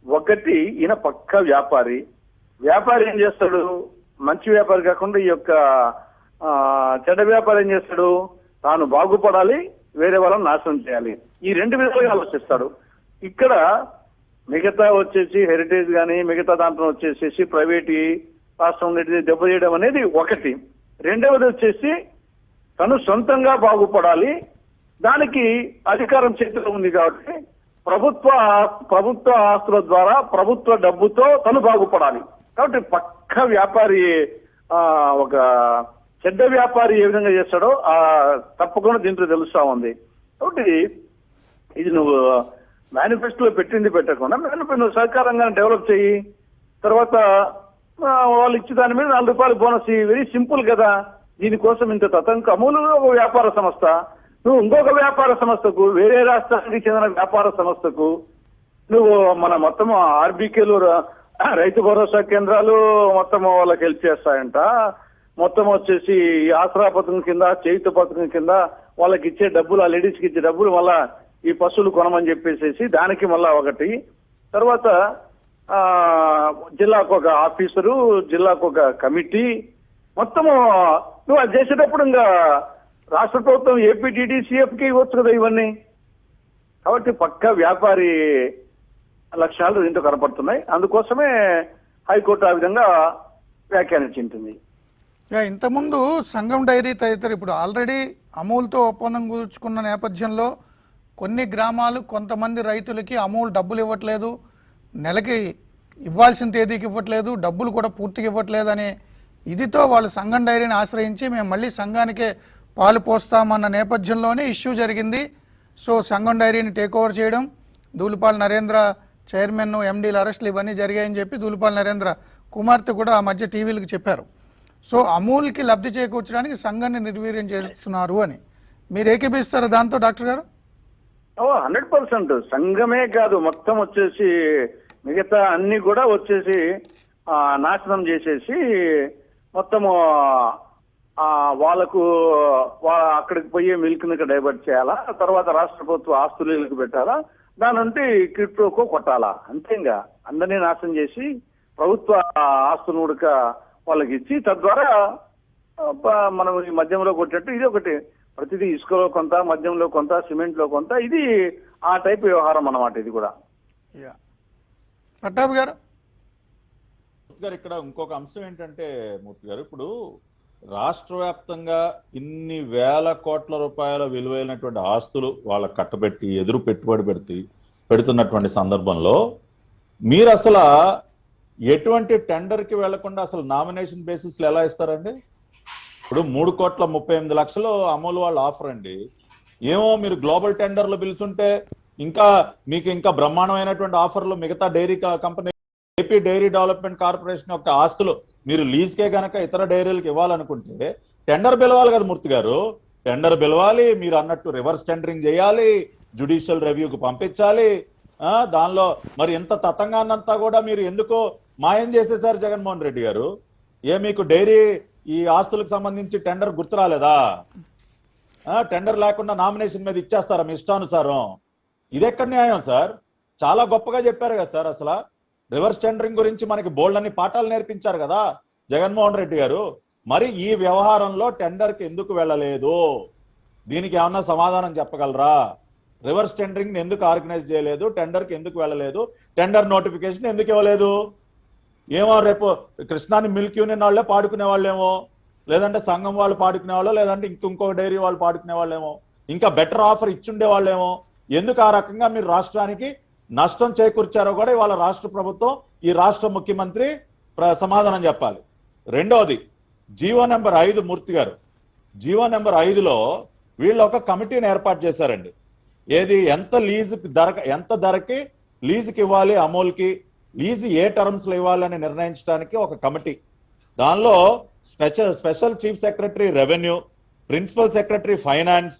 ఒకటి ఈయన పక్కా వ్యాపారి ఏం చేస్తాడు, మంచి వ్యాపారి కాకుండా ఈ యొక్క చెడ్డ వ్యాపారం ఏం చేస్తాడు, తాను బాగుపడాలి, వేరే వాళ్ళని నాశనం చేయాలి. ఈ 2 విధాలుగా ఆలోచిస్తాడు. ఇక్కడ మిగతా వచ్చేసి హెరిటేజ్ కానీ మిగతా దాంట్లో వచ్చేసేసి ప్రైవేట్ రాష్ట్రం దెబ్బ చేయడం అనేది ఒకటి. 2వది వచ్చేసి తను సొంతంగా బాగుపడాలి, దానికి అధికారం చేతిలో ఉంది కాబట్టి ప్రభుత్వ ఆస్తుల ద్వారా ప్రభుత్వ డబ్బుతో తను బాగుపడాలి. కాబట్టి పక్క వ్యాపారి ఒక చెడ్డ వ్యాపారి ఏ విధంగా చేస్తాడో తప్పకుండా దీంట్లో తెలుస్తా ఉంది. కాబట్టి ఇది నువ్వు మేనిఫెస్టోలో పెట్టింది పెట్టకుండా నువ్వు సహకారంగా డెవలప్ చేయి, తర్వాత వాళ్ళు ఇచ్చే దాని మీద 4 రూపాయలు బోనస్. వెరీ సింపుల్ కదా. దీనికోసం ఇంత తతంక. అమూలు ఒక వ్యాపార సంస్థ, నువ్వు ఇంకొక వ్యాపార సంస్థకు, వేరే రాష్ట్రానికి చెందిన వ్యాపార సంస్థకు నువ్వు మన మొత్తం ఆర్బీకేలు రైతు భరోసా కేంద్రాలు మొత్తం వాళ్ళకి హెల్ప్ చేస్తాయంట. మొత్తం వచ్చేసి ఆసరా పథకం కింద, చేయుత పథకం కింద వాళ్ళకి ఇచ్చే డబ్బులు, ఆ లేడీస్కి ఇచ్చే డబ్బులు మళ్ళా ఈ పశువులు కొనమని చెప్పేసి దానికి మళ్ళా ఒకటి. తర్వాత జిల్లాకు ఒక ఆఫీసరు, జిల్లాకు ఒక కమిటీ, మొత్తము నువ్వు అది చేసేటప్పుడు ఇంకా రాష్ట్ర ప్రభుత్వం ఏపీడీడీసీఎఫ్కి ఇవ్వచ్చు కదా ఇవన్నీ. కాబట్టి పక్క వ్యాపారి లక్ష్యాలు దీంతో కనపడుతున్నాయి. అందుకోసమే హైకోర్టు ఆ విధంగా వ్యాఖ్యానించింది. ఇంతకుముందు సంఘం డైరీ తదితర ఇప్పుడు ఆల్రెడీ అమూల్తో ఒప్పందం కూర్చుకున్న నేపథ్యంలో కొన్ని గ్రామాలు కొంతమంది రైతులకి అమూల్ డబ్బులు ఇవ్వట్లేదు, నెలకి ఇవ్వాల్సిన తేదీకి ఇవ్వట్లేదు, డబ్బులు కూడా పూర్తిగా ఇవ్వట్లేదు అనే ఇదితో వాళ్ళు సంఘం డైరీని ఆశ్రయించి మేము మళ్ళీ సంఘానికే పాలు పోస్తామన్న నేపథ్యంలోనే ఇష్యూ జరిగింది. సో సంఘం డైరీని టేక్ ఓవర్ చేయడం, దూలిపాల్ నరేంద్ర చైర్మన్ ఎండీల అరెస్టులు ఇవన్నీ జరిగాయని చెప్పి దూలిపాల్ నరేంద్ర కుమార్తె కూడా ఆ మధ్య టీవీలకు చెప్పారు. సో అమూల్కి లబ్ధి చేకూర్చడానికి సంఘాన్ని నిర్వీర్యం చేస్తున్నారు అని మీరు ఏకీపిస్తారా దాంతో డాక్టర్ గారు? 100% సంఘమే కాదు, మొత్తం వచ్చేసి మిగతా అన్ని కూడా వచ్చేసి నాశనం చేసేసి మొత్తము వాళ్ళకు అక్కడికి పోయే మిల్క్ ని డైవర్ట్ చేయాలా, తర్వాత రాష్ట్ర ప్రభుత్వ ఆస్తులకు పెట్టాలా, దాని నుండి క్రిప్టోకో కొట్టాలా, అంతేగా అందరినీ నాశనం చేసి ప్రభుత్వ ఆస్తులు ఉడక వాళ్ళకి ఇచ్చి తద్వారా మనం ఈ మద్యంలో కొట్టినట్టు ఇది ఒకటి, ప్రతిదీ ఇసుకలో కొంత, మద్యంలో కొంత, సిమెంట్ లో కొంత, ఇది ఆ టైప్ వ్యవహారం అన్నమాట ఇది కూడా. పట్టాభి గారు ఇక్కడ ఇంకొక అంశం ఏంటంటే మూర్తి గారు, ఇప్పుడు రాష్ట్ర వ్యాప్తంగా ఇన్ని వేల కోట్ల రూపాయల విలువైనటువంటి ఆస్తులు వాళ్ళకి కట్టబెట్టి ఎదురు పెట్టుబడి పెడుతున్నటువంటి సందర్భంలో మీరు అసలు ఎటువంటి టెండర్కి వెళ్లకుండా అసలు నామినేషన్ బేసిస్లో ఎలా ఇస్తారండి? ఇప్పుడు 3,38,00,000 అమూల్ వాళ్ళ ఆఫర్ అండి. ఏమో మీరు గ్లోబల్ టెండర్లు పిలుచుంటే ఇంకా మీకు ఇంకా బ్రహ్మాండమైనటువంటి ఆఫర్లు మిగతా dairy company AP dairy development corporation యొక్క ఆస్తులు మీరు లీజ్కే గనక ఇతర డైరీలకు ఇవ్వాలనుకుంటే టెండర్ పిలవాలి కదా మూర్తి గారు. టెండర్ పిలవాలి, మీరు అన్నట్టు రివర్స్ టెండరింగ్ చేయాలి, జ్యుడిషియల్ రివ్యూకి పంపించాలి. దానిలో మరి ఇంత తతంగాన్నంతా కూడా మీరు ఎందుకో మాయం చేసేసారు జగన్మోహన్ రెడ్డి గారు. మీకు డైరీ ఈ ఆస్తులకు సంబంధించి టెండర్ గుర్తు రాలేదా? టెండర్ లేకుండా నామినేషన్ మీద ఇచ్చేస్తారా మీ ఇష్టానుసారం? ఇదెక్కడ న్యాయం సార్? చాలా గొప్పగా చెప్పారు కదా సార్. అసలు రివర్స్ టెండరింగ్ గురించి మనకి బోల్డ్ అన్ని పాఠాలు నేర్పించారు కదా జగన్మోహన్ రెడ్డి గారు. మరి ఈ వ్యవహారంలో టెండర్కి ఎందుకు వెళ్ళలేదు? దీనికి ఏమన్నా సమాధానం చెప్పగలరా? రివర్స్ టెండరింగ్ ఎందుకు ఆర్గనైజ్ చేయలేదు? టెండర్కి ఎందుకు వెళ్ళలేదు? టెండర్ నోటిఫికేషన్ ఎందుకు ఇవ్వలేదు? ఏమో రేపు కృష్ణాని మిల్క్ యూనియన్ వాళ్ళే పాడుకునే వాళ్ళేమో, లేదంటే సంఘం వాళ్ళు పాడుకునే వాళ్ళు, లేదంటే ఇంకో డైరీ వాళ్ళు పాడుకునే వాళ్ళేమో, ఇంకా బెటర్ ఆఫర్ ఇచ్చుండే వాళ్ళేమో. ఎందుకు ఆ రకంగా మీరు రాష్ట్రానికి నష్టం చేకూర్చారో కూడా ఇవాళ రాష్ట్ర ప్రభుత్వం, ఈ రాష్ట్ర ముఖ్యమంత్రి సమాధానం చెప్పాలి. రెండవది జీవో నెంబర్ 5 మూర్తి గారు, జీవో నెంబర్ 5లో వీళ్ళు ఒక కమిటీని ఏర్పాటు చేశారండి. ఏది ఎంత ధరకి లీజుకి ఇవ్వాలి, అమూల్కి లీజ్ ఏ టర్మ్స్ లో ఇవ్వాలని నిర్ణయించడానికి ఒక కమిటీ. దానిలో special chief secretary revenue, principal secretary finance,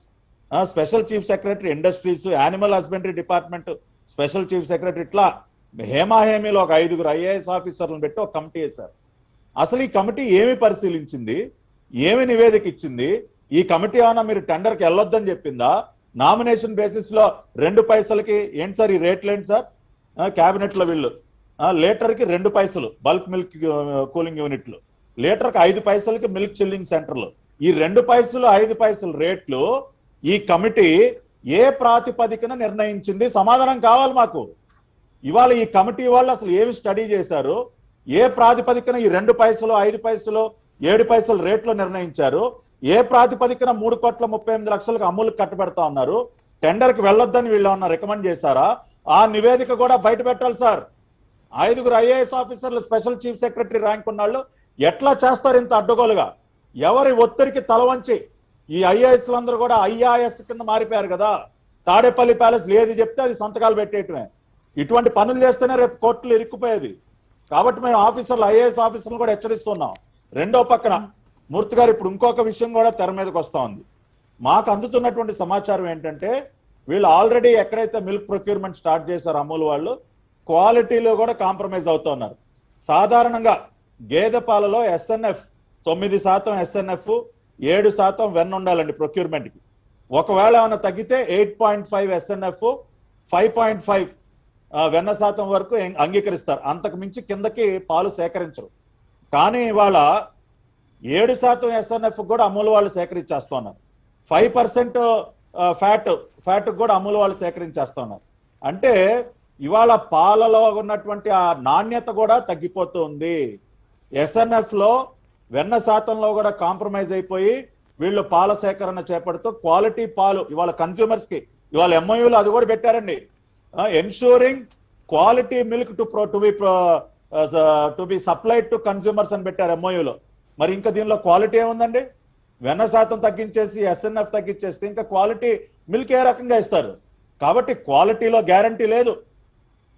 special chief secretary industries, animal husbandry department special chief secretary, ఇట్లా హేమాహేమీలో ఒక 5 IAS ఆఫీసర్లను పెట్టి ఒక కమిటీ వేశారు. అసలు ఈ కమిటీ ఏమి పరిశీలించింది? ఏమి నివేదిక ఇచ్చింది? ఈ కమిటీ ఏమన్నా మీరు టెండర్కి వెళ్ళొద్దని చెప్పిందా? నామినేషన్ బేసిస్ లో 2 పైసలకి ఏంటి సార్ ఈ రేట్లు ఏంటి సార్? క్యాబినెట్ లో వీళ్ళు లీటర్కి 2 పైసలు బల్క్ మిల్క్ కూలింగ్ యూనిట్లు, లీటర్కి 5 పైసలకి మిల్క్ చిల్లింగ్ సెంటర్లు. ఈ 2 పైసలు 5 పైసలు రేట్లు ఈ కమిటీ ఏ ప్రాతిపదికన నిర్ణయించింది? సమాధానం కావాలి మాకు. ఇవాళ ఈ కమిటీ వాళ్ళు అసలు ఏమి స్టడీ చేశారు? ఏ ప్రాతిపదికన ఈ 2 పైసలు 5 పైసలు 7 పైసలు రేట్లు నిర్ణయించారు? ఏ ప్రాతిపదికన 3,38,00,000 అమూలు కట్టబెడతా ఉన్నారు? టెండర్కి వెళ్ళొద్దని వీళ్ళు ఏమన్నా రికమెండ్ చేశారా? ఆ నివేదిక కూడా బయట పెట్టాలి సార్. 5 IAS ఆఫీసర్లు స్పెషల్ చీఫ్ సెక్రటరీ ర్యాంక్ ఉన్నాళ్ళు ఎట్లా చేస్తారు ఇంత అడ్డగోలుగా? ఎవరి ఒత్తిడికి తలవంచి ఈ IASలందరూ కూడా IAS కింద మారిపోయారు కదా. తాడేపల్లి ప్యాలెస్ ఏది చెప్తే అది సంతకాలు పెట్టేయటమే. ఇటువంటి పనులు చేస్తేనే రేపు కోర్టులు ఇరుక్కుపోయేది. కాబట్టి మేము IAS ఆఫీసర్లు కూడా హెచ్చరిస్తున్నాం. రెండో పక్కన మూర్తి గారు ఇప్పుడు ఇంకొక విషయం కూడా తెర మీదకి వస్తా ఉంది. మాకు అందుతున్నటువంటి సమాచారం ఏంటంటే వీళ్ళు ఆల్రెడీ ఎక్కడైతే మిల్క్ ప్రొక్యూర్మెంట్ స్టార్ట్ చేశారు అమూల్ వాళ్ళు, క్వాలిటీలో కూడా కాంప్రమైజ్ అవుతూ ఉన్నారు. సాధారణంగా గేదె పాలలో SNF 9% SNF 7% వెన్న ఉండాలండి ప్రొక్యూర్మెంట్కి. ఒకవేళ ఏమైనా తగ్గితే 8.5 SNF 5.5 వెన్న శాతం వరకు అంగీకరిస్తారు. అంతకు మించి కిందకి పాలు సేకరించరు. కానీ ఇవాళ 7% SNF కూడా అమూల్ వాళ్ళు సేకరించేస్తున్నారు. 5% ఫ్యాట్ కూడా అమూల్ వాళ్ళు సేకరించేస్తున్నారు. అంటే ఇవాళ పాలలో ఉన్నటువంటి ఆ నాణ్యత కూడా తగ్గిపోతుంది. SNF లో వెన్న శాతంలో కూడా కాంప్రమైజ్ అయిపోయి వీళ్ళు పాల సేకరణ చేపడుతూ క్వాలిటీ పాలు ఇవాళ కన్స్యూమర్స్ కి ఇవాళ MOUలు అది కూడా పెట్టారండి. Ensuring quality milk to be supplied to consumers అని పెట్టారు MOUలో. మరి ఇంకా దీనిలో క్వాలిటీ ఏముందండి? వెన్న శాతం తగ్గించేసి SNF తగ్గించేస్తే ఇంకా క్వాలిటీ మిల్క్ ఏ రకంగా ఇస్తారు? కాబట్టి క్వాలిటీలో గ్యారంటీ లేదు,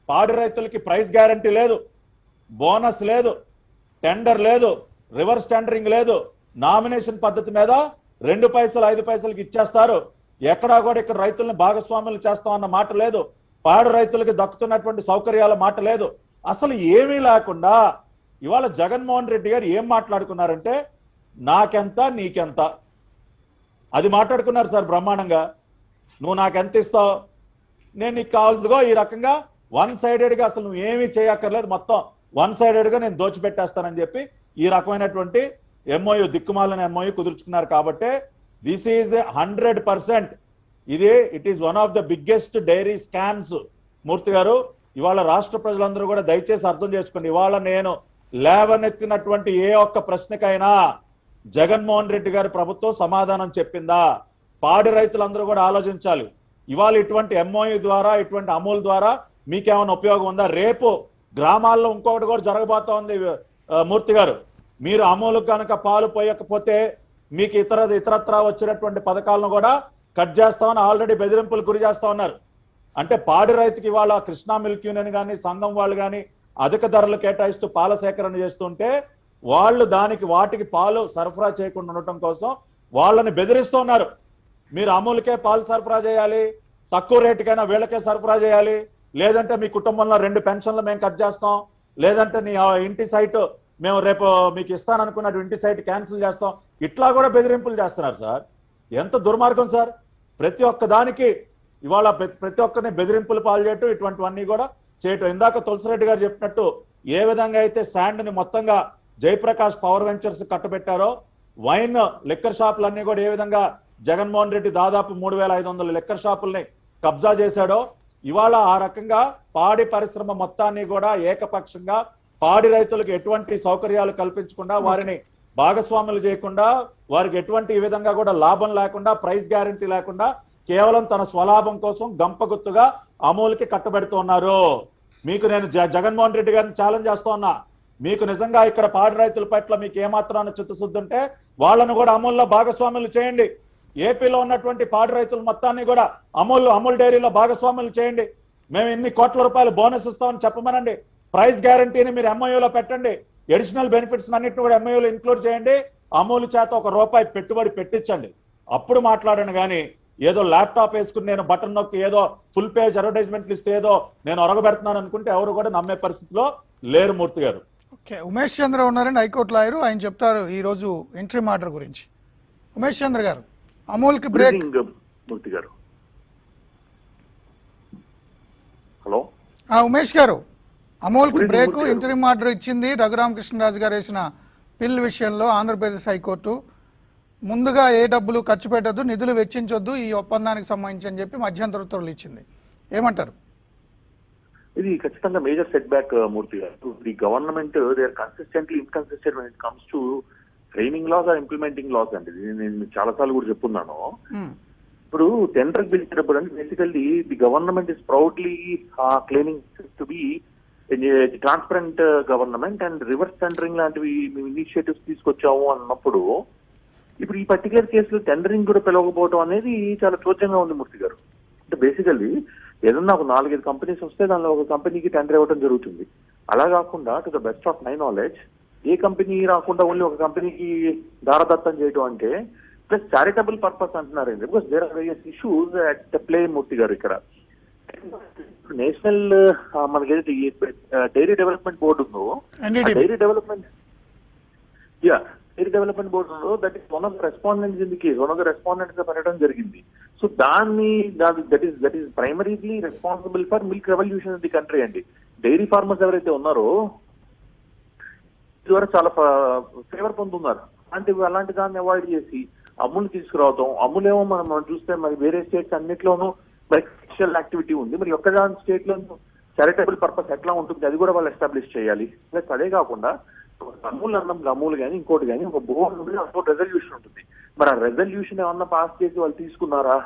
పాడి రైతులకి ప్రైస్ గ్యారంటీ లేదు, బోనస్ లేదు, టెండర్ లేదు, రివర్స్ టెండరింగ్ లేదు, నామినేషన్ పద్ధతి మీద 2 పైసలు 5 పైసలకి ఇచ్చేస్తారు. ఎక్కడా కూడా ఇక్కడ రైతుల్ని భాగస్వాములు చేస్తామన్న మాట లేదు, పాడి రైతులకి దక్కుతున్నటువంటి సౌకర్యాల మాట లేదు. అసలు ఏమీ లేకుండా ఇవాళ జగన్మోహన్ రెడ్డి గారు ఏం మాట్లాడుకున్నారంటే నాకెంత నీకెంత అది మాట్లాడుకున్నారు సార్ బ్రహ్మాండంగా. నువ్వు నాకెంత ఇస్తావు, నేను నీకు కావాల్సిందిగో ఈ రకంగా వన్ సైడెడ్గా అసలు నువ్వు ఏమీ చేయక్కర్లేదు, మొత్తం వన్ సైడెడ్గా నేను దోచిపెట్టేస్తానని చెప్పి ఈ రకమైనటువంటి ఎంఓయూ, దిక్కుమాలిన ఎంఓయూ కుదుర్చుకున్నారు. కాబట్టి this is 100%. It is one of the biggest dairy scams. Murthy గారు, ఇవాళ రాష్ట్ర ప్రజలందరూ కూడా దయచేసి అర్థం చేసుకోండి. ఇవాళ నేను లేవనెత్తినటువంటి ఏ ఒక్క ప్రశ్నకైనా జగన్మోహన్ రెడ్డి గారి ప్రభుత్వం సమాధానం చెప్పిందా? పాడి రైతులందరూ కూడా ఆలోచించాలి. ఇవాళ ఇటువంటి ఎంఓయూ ద్వారా, ఇటువంటి అమూల్ ద్వారా మీకేమైనా ఉపయోగం ఉందా? రేపు గ్రామాల్లో ఇంకొకటి కూడా జరగబోతోంది మూర్తి గారు. మీరు అమూలు కనుక పాలు పోయకపోతే మీకు ఇతరత్రా వచ్చినటువంటి పథకాలను కూడా కట్ చేస్తామని ఆల్రెడీ బెదిరింపులు గురి చేస్తా ఉన్నారు. అంటే పాడి రైతుకి ఇవాళ కృష్ణా మిల్క్ యూనియన్ కానీ, సంఘం వాళ్ళు కానీ అధిక ధరలు కేటాయిస్తూ పాల సేకరణ చేస్తుంటే వాళ్ళు వాటికి పాలు సరఫరా చేయకుండా ఉండటం కోసం వాళ్ళని బెదిరిస్తున్నారు. మీరు అమూల్కే పాలు సరఫరా చేయాలి, తక్కువ రేటుకైనా వీళ్ళకే సరఫరా చేయాలి, లేదంటే మీ కుటుంబంలో 2 పెన్షన్లు మేము కట్ చేస్తాం, లేదంటే నీ ఇంటి సైట్ మేము రేపు మీకు ఇస్తాననుకున్నట్టు ఇంటి సైట్ క్యాన్సిల్ చేస్తాం, ఇట్లా కూడా బెదిరింపులు చేస్తున్నారు సార్. ఎంత దుర్మార్గం సార్. ప్రతి ఒక్క దానికి ఇవాళ ప్రతి ఒక్కరిని బెదిరింపులు పాలు చేయటం, ఇటువంటివన్నీ కూడా చేయటం. ఇందాక తులసిరెడ్డి గారు చెప్పినట్టు ఏ విధంగా అయితే శాండ్ని మొత్తంగా జయప్రకాష్ పవర్ వెంచర్స్ కట్టబెట్టారో, వైన్ లిక్కర్ షాపులన్నీ కూడా ఏ విధంగా జగన్మోహన్ రెడ్డి దాదాపు 3,500 లిక్కర్ షాపుల్ని కబ్జా చేశాడో, ఇవాళ ఆ రకంగా పాడి పరిశ్రమ మొత్తాన్ని కూడా ఏకపక్షంగా పాడి రైతులకు ఎటువంటి సౌకర్యాలు కల్పించకుండా, వారిని భాగస్వాములు చేయకుండా, వారికి ఎటువంటి ఈ విధంగా కూడా లాభం లేకుండా, ప్రైస్ గ్యారంటీ లేకుండా కేవలం తన స్వలాభం కోసం గంపగుత్తుగా అమూల్కి కట్టబెడుతున్నారు. మీకు నేను జగన్మోహన్ రెడ్డి గారిని ఛాలెంజ్ చేస్తూ ఉన్నా. మీకు నిజంగా ఇక్కడ పాడి రైతుల పట్ల మీకు ఏమాత్రాన చిత్తశుద్ధి ఉంటే వాళ్ళను కూడా అమూల్లో భాగస్వాములు చేయండి. ఏపీలో ఉన్నటువంటి పాడి రైతులు మొత్తాన్ని కూడా అమూల్ డైరీలో భాగస్వాములు చేయండి. మేము ఇన్ని కోట్ల రూపాయలు బోనస్ ఇస్తామని చెప్పమనండి. ప్రైస్ గ్యారంటీని మీరు ఎంఐయూలో పెట్టండి. అడిషనల్ బెనిఫిట్స్ అన్నింటిని కూడా ఎంఐయూలో ఇంక్లూడ్ చేయండి. అమూల్ చేత ₹1 పెట్టుబడి పెట్టించండి. అప్పుడు మాట్లాడండి. కానీ ఏదో ల్యాప్టాప్ వేసుకుని నేను బటన్ నొక్కి ఏదో ఫుల్ పేజ్ అడ్వర్టైజ్మెంట్లు ఇస్తే ఏదో నేను ఒరగబెడుతున్నాను అనుకుంటే ఎవరు కూడా నమ్మే పరిస్థితిలో లేరు మూర్తి గారు. ఓకే, ఉమేష్ చంద్ర ఉన్నారండి, హైకోర్టు లాయరు. ఆయన చెప్తారు ఈరోజు ఎంట్రీ ఆర్డర్ గురించి. ఉమేష్ చంద్ర గారు, అమూల్కి బ్రేక్. మూర్తి గారు, హలో. ఉమేష్ గారు, అమూల్కి బ్రేక్ ఇంటరిమ్ ఆర్డర్ ఇచ్చింది రఘురామకృష్ణరాజు గారు వేసిన పిల్ విషయంలో ఆంధ్రప్రదేశ్ హైకోర్టు. ముందుగా ఏ డబ్బులు ఖర్చు పెట్టద్దు, నిధులు వెచ్చించొద్దు ఈ ఒప్పందానికి సంబంధించి అని చెప్పి మధ్యంతర ఉత్తర్వులు ఇచ్చింది. ఏమంటారు? ఇది ఖచ్చితంగా మేజర్ సెట్ బ్యాక్ మూర్తి గారు. The government they are consistently inconsistent when it comes to framing laws or implementing laws అండి. నేను మీకు చాలా సార్లు కూడా చెప్పున్నాను. ఇప్పుడు టెండర్ పిలిచేటప్పుడు అంటే basically the government is proudly claiming to be transparent government and reverse tendering లాంటివి మేము ఇనిషియేటివ్స్ తీసుకొచ్చాము అన్నప్పుడు ఇప్పుడు ఈ పర్టికులర్ కేసులో టెండరింగ్ కూడా పిలవకపోవడం అనేది చాలా చోద్యంగా ఉంది మూర్తి గారు. అంటే బేసికల్లీ ఏదన్నా ఒక 4-5 కంపెనీస్ వస్తే దానిలో ఒక కంపెనీకి టెండర్ ఇవ్వడం జరుగుతుంది. అలా కాకుండా to the best of my knowledge ఏ కంపెనీ రాకుండా ఓన్లీ ఒక కంపెనీకి దారదత్తం చేయడం అంటే ప్లస్ చారిటబుల్ పర్పస్ అంటున్నారు. Because there are various issues at play Murthy గారు. ఇక్కడ నేషనల్ మనకి డైరీ డెవలప్మెంట్ బోర్డు ఉందో dairy development board that is one of the respondents in the case, one of the respondents గా పెట్టడం జరిగింది. So that is primarily responsible for milk revolution in the country అండి. Dairy farmers ఎవరైతే ఉన్నారో ద్వారా చాలా favour పొందుతున్నారు. అలాంటి దాన్ని అవాయిడ్ చేసి అమూల్ తీసుకురావడం. అమూల్ ఏమో మనం చూస్తే మరి వేరే స్టేట్స్ అన్నిట్లోనూ మరి కమర్షియల్ యాక్టివిటీ ఉంది. మరి ఒక్కదాని స్టేట్ లో చారిటబుల్ పర్పస్ ఎట్లా ఉంటుంది అది కూడా వాళ్ళు ఎస్టాబ్లిష్ చేయాలి. ప్లస్ అదే కాకుండా అమూల్ అన్నం అమూల్ కానీ ఇంకోటి కానీ ఒక బోర్డు ఉంటుంది, అదో రెజల్యూషన్ ఉంటుంది. మరి ఆ రెజల్యూషన్ ఏమన్నా పాస్ చేసి వాళ్ళు తీసుకున్నారా?